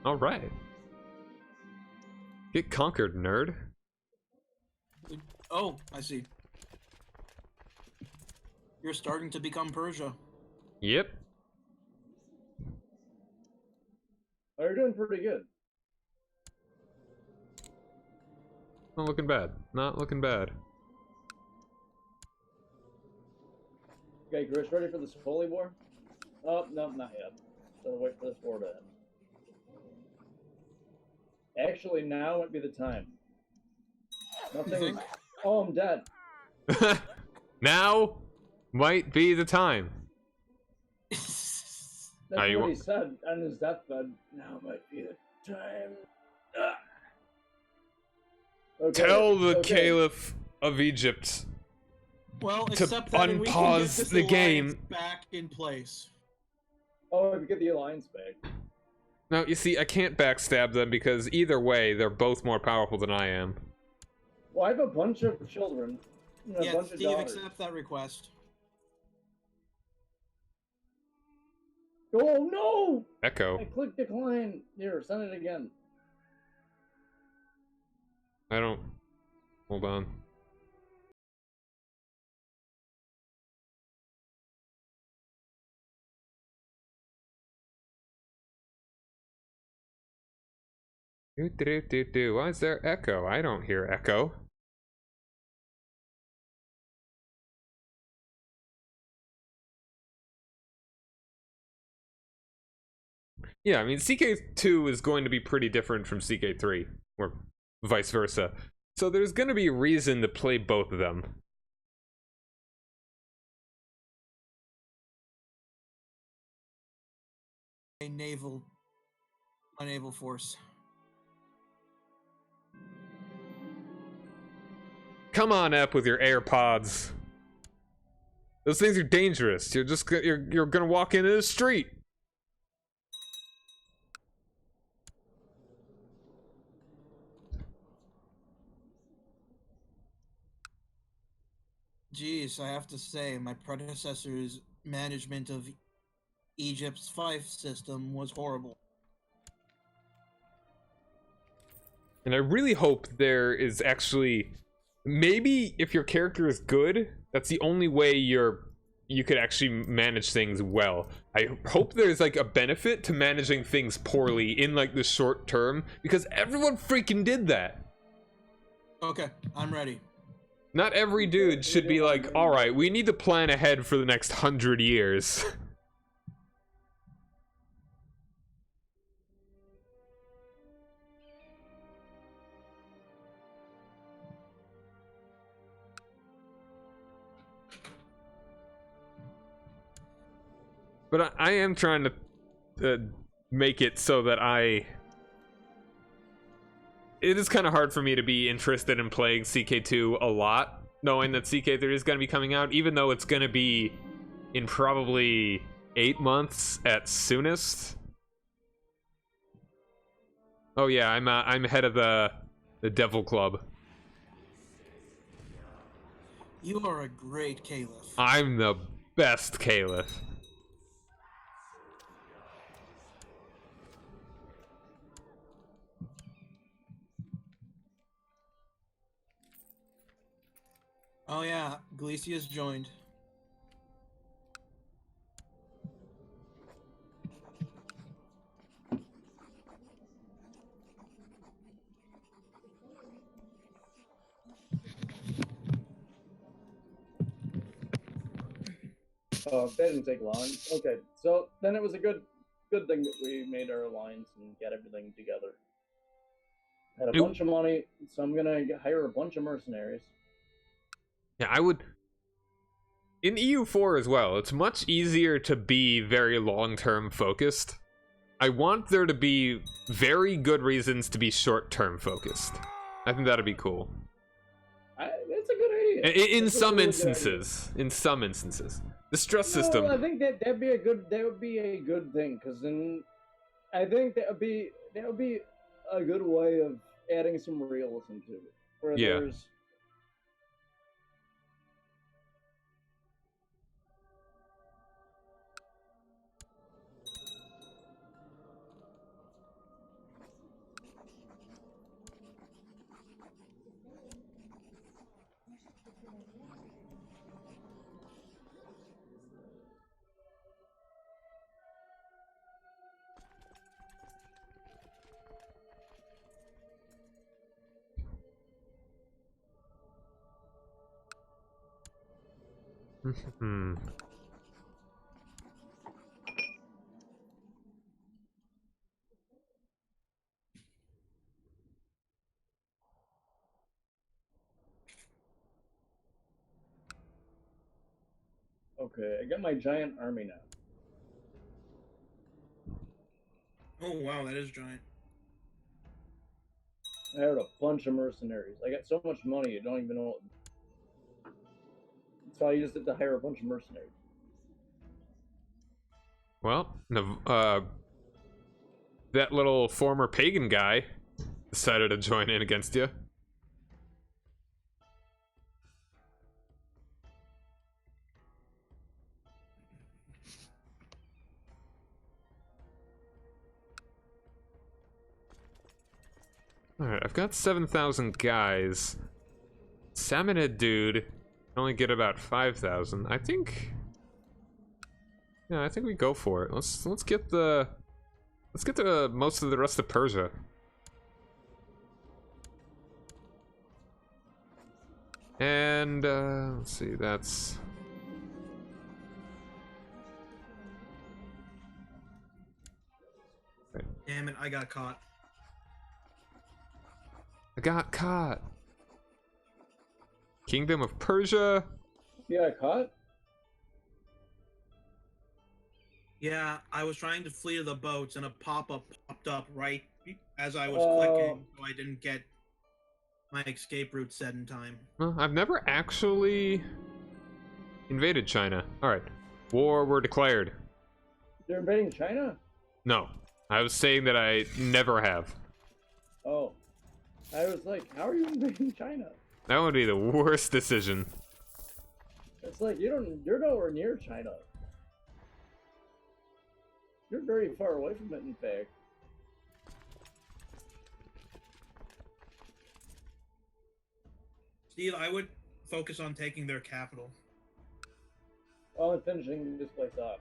All right. Get conquered, nerd. Oh, I see. You're starting to become Persia. Yep. Oh, you're doing pretty good. Not looking bad. Not looking bad. Okay, Chris, ready for this holy war? Oh, no, not yet. Gotta wait for this war to end. Actually, now might be the time. Nothing. Oh, I'm dead. Now might be the time. That's you what he want- said on his deathbed. Now might be the time. Ah. Okay, Tell the okay. Caliph of Egypt. Well, To except that we can get unpause this the alliance game. back in place. Oh, we get the alliance back. Now, you see, I can't backstab them because either way, they're both more powerful than I am. Well, I have a bunch of children. And a Yeah, bunch of Steve, daughters. accept that request. Oh, no! Echo. I clicked decline. Here, send it again. I don't... Hold on. Why is there echo? I don't hear echo. Yeah, I mean, CK2 is going to be pretty different from CK3, or vice versa. So there's going to be a reason to play both of them. A naval force. Come on, Ep, with your AirPods. Those things are dangerous. You're gonna walk into the street. Geez, I have to say, my predecessor's management of Egypt's fife system was horrible. And I really hope there is actually, maybe if your character is good, that's the only way you could actually manage things well. I hope there's like a benefit to managing things poorly in like the short term, because everyone freaking did that. Okay, I'm ready. Not every dude should be like, all right, we need to plan ahead for the next 100 years. But I am trying to make it so that it is kind of hard for me to be interested in playing CK2 a lot, knowing that CK3 is going to be coming out, even though it's going to be in probably 8 months at soonest. Oh yeah, I'm head of the Devil Club. You are a great Caliph. I'm the best Caliph. Oh yeah, Galicia's joined. Oh, that didn't take long. Okay, so then it was a good thing that we made our alliance and got everything together. Had a bunch of money, so I'm gonna hire a bunch of mercenaries. Yeah, I would. In EU4 as well, it's much easier to be very long-term focused. I want there to be very good reasons to be short-term focused. I think that'd be cool. That's a good idea. In some instances. In some instances. The stress system. I think that would be a good thing, because then I think that would be a good way of adding some realism to it. Where Yeah. there's Hmm. Okay, I got my giant army now. Oh wow, that is giant. I hired a bunch of mercenaries. I got so much money, you don't even know. So I used it to hire a bunch of mercenaries. Well, that little former pagan guy decided to join in against you. Alright, I've got 7,000 guys. Salmonid dude can only get about 5,000. I think... Yeah, I think we go for it. Let's get the... Let's get to most of the rest of Persia. And, let's see, that's... Damn it, I got caught. I got caught. Kingdom of Persia. Yeah, caught? Yeah, I was trying to flee to the boats and a pop-up popped up right as I was clicking, so I didn't get my escape route set in time. Well, I've never actually invaded China. Alright. War were declared. They're invading China? No. I was saying that I never have. Oh. I was like, how are you invading China? That would be the worst decision. It's like, you're nowhere near China. You're very far away from it, in fact. Steve, I would focus on taking their capital. Oh, and finishing this place off.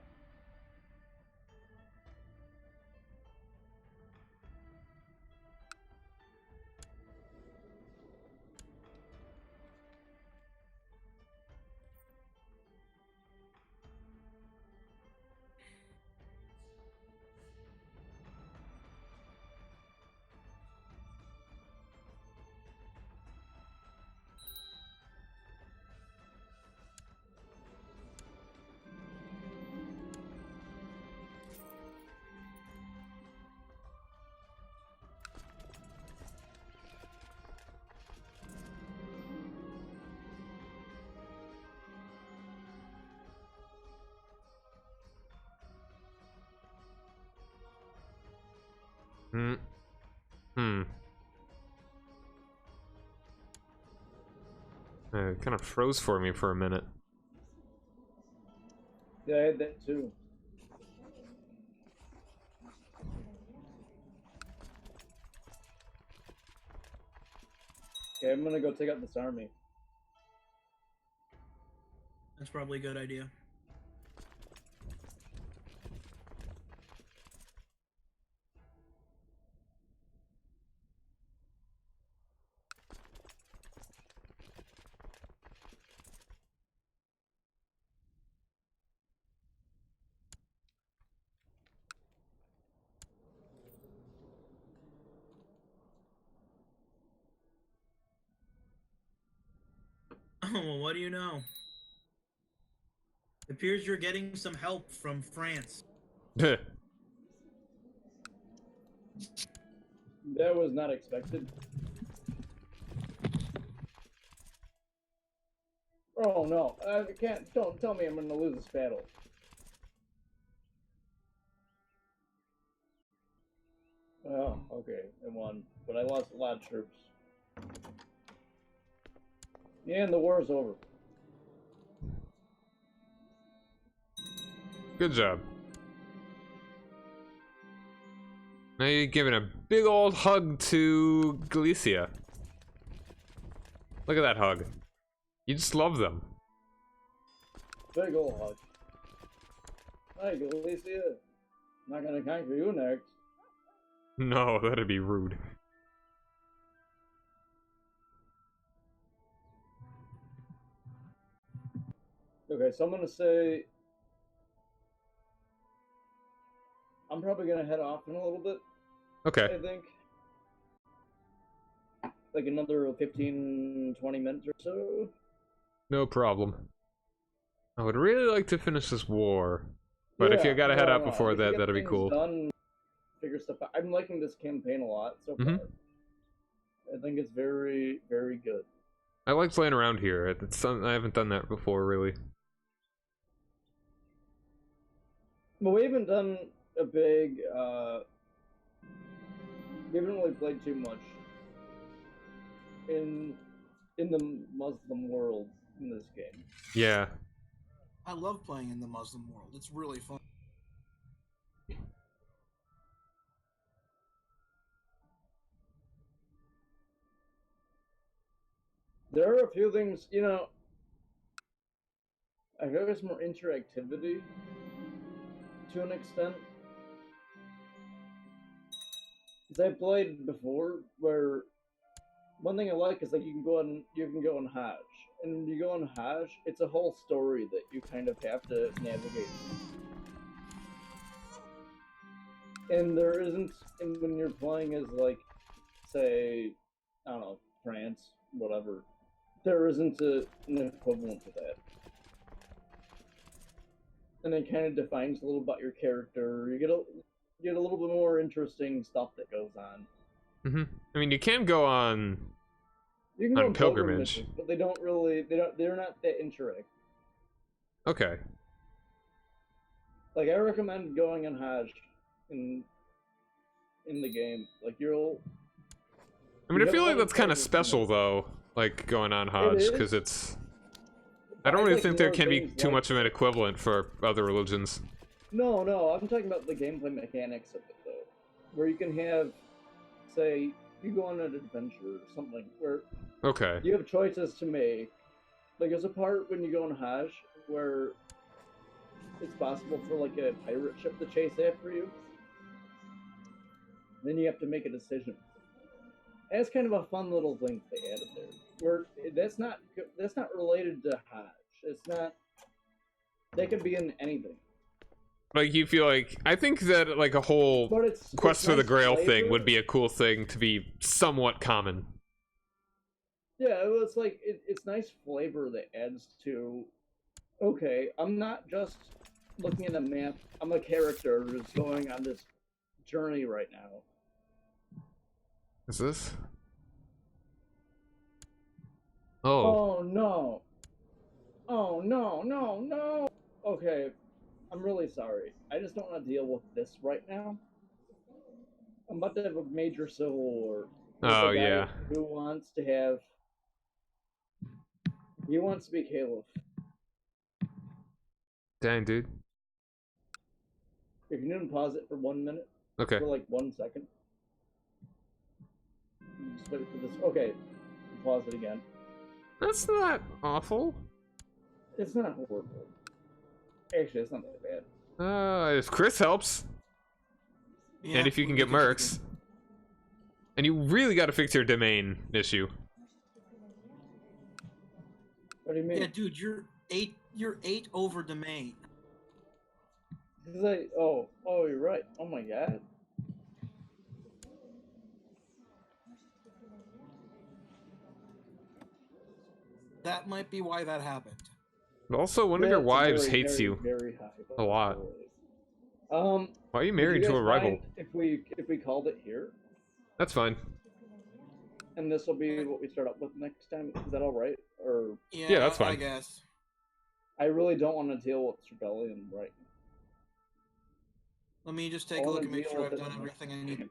It kind of froze for me for a minute. Yeah, I had that too. Okay, I'm gonna go take out this army. That's probably a good idea. Oh, well, what do you know? It appears you're getting some help from France. That was not expected. Oh no, I can't. Don't tell me I'm gonna lose this battle. Oh, okay, I won, but I lost a lot of troops. Yeah, and the war's over. Good job. Now you're giving a big old hug to Galicia. Look at that hug. You just love them. Big ol' hug. Hi, Galicia. Not gonna conquer you next. No, that'd be rude. Okay, so I'm gonna say I'm probably gonna head off in a little bit. Okay. I think. Like another 15, 20 minutes or so. No problem. I would really like to finish this war, but if you gotta head out before that, that'd be cool. Done, figure stuff out. I'm liking this campaign a lot so far. I think it's very, very good. I like playing around here. I haven't done that before, really. But we haven't done a big. We haven't really played too much in the Muslim world in this game. Yeah. I love playing in the Muslim world. It's really fun. There are a few things, you know. I feel there's more interactivity to an extent. Because I played before, where one thing I like is like you can go on Hajj, and when you go on Hajj, it's a whole story that you kind of have to navigate. And there isn't, and when you're playing as like, say, I don't know, France, whatever, there isn't an equivalent to that. And it kind of defines a little about your character. You get a little bit more interesting stuff that goes on. I mean, you can go on. You can go on pilgrimage, but they don't really. They're not that interactive. Okay. Like I recommend going on Hajj in the game. Like you'll. I mean, I feel like that's kind of special though. Like going on Hajj, because it's. I don't really think there can be too much of an equivalent for other religions. No, I'm talking about the gameplay mechanics of it, though. Where you can have, say, you go on an adventure or something, where you have choices to make. Like, there's a part when you go on Hajj where it's possible for, like, a pirate ship to chase after you. Then you have to make a decision. And it's kind of a fun little thing they added there. Where that's not related to Hajj. It's not. They could be in anything. Like you feel like I think that like a whole quest for the Grail thing would be a cool thing to be somewhat common. Yeah, it's like it's nice flavor that adds to. Okay, I'm not just looking at a map. I'm a character who's going on this journey right now. Is this? Oh. Oh no. Oh no. Okay, I'm really sorry. I just don't want to deal with this right now. I'm about to have a major civil war. Oh yeah. Who wants to have? He wants to be Caliph. Dang, dude. If you need to pause it for 1 minute. Okay. For like 1 second. Just wait for this. Okay. Pause it again. That's not awful. It's not horrible. Actually, it's not that bad. If Chris helps, Yeah, and if you can get mercs, and you really got to fix your domain issue. What do you mean? Yeah, dude, you're 8 over domain. It's like, oh, you're right. Oh my god. That might be why that happened. But also, one of your wives hates you very high, a lot. Why are you married to a rival? If we called it here, that's fine. And this will be what we start up with next time. Is that all right? Or yeah, that's fine. I guess. I really don't want to deal with rebellion right now. Let me just take a look and make sure I've done everything I need.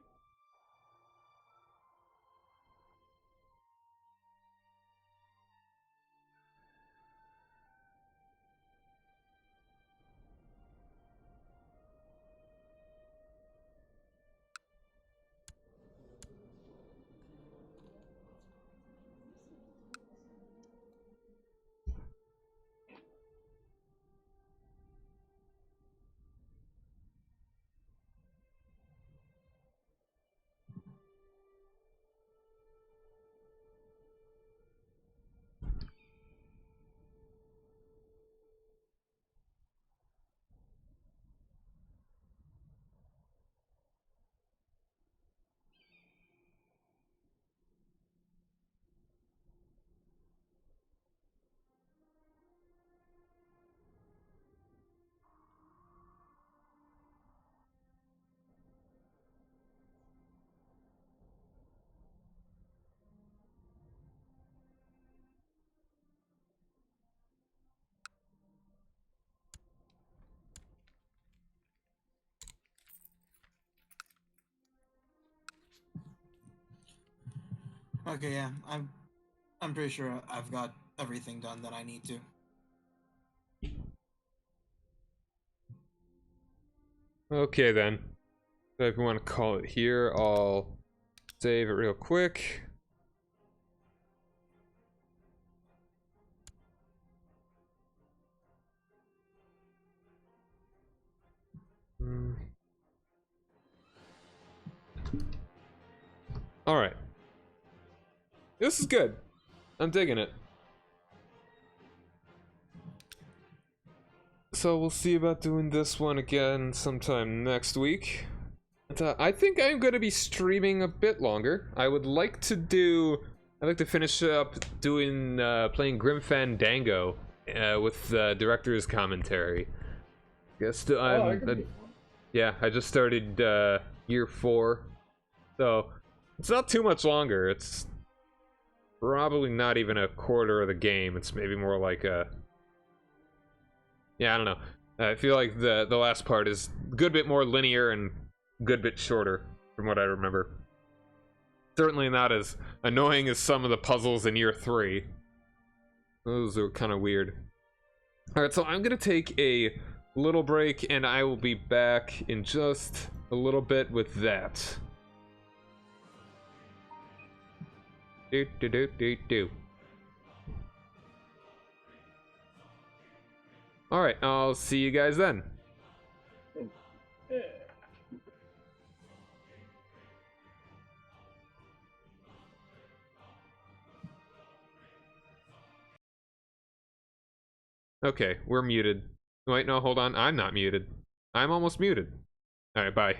Okay, yeah, I'm pretty sure I've got everything done that I need to. Okay then. So if you want to call it here, I'll save it real quick. Alright. This is good. I'm digging it. So we'll see about doing this one again sometime next week. But, I think I'm going to be streaming a bit longer. I'd like to finish up doing playing Grim Fandango with director's commentary. Guess yeah, I just started year 4, so it's not too much longer. It's probably not even a quarter of the game. It's maybe more like a, yeah, I don't know. I feel like the last part is a good bit more linear and a good bit shorter from what I remember. Certainly not as annoying as some of the puzzles in year 3. Those are kind of weird. Alright, so I'm gonna take a little break and I will be back in just a little bit with that. Alright, I'll see you guys then. Okay, we're muted. Wait, no, hold on. I'm not muted. I'm almost muted. Alright, bye.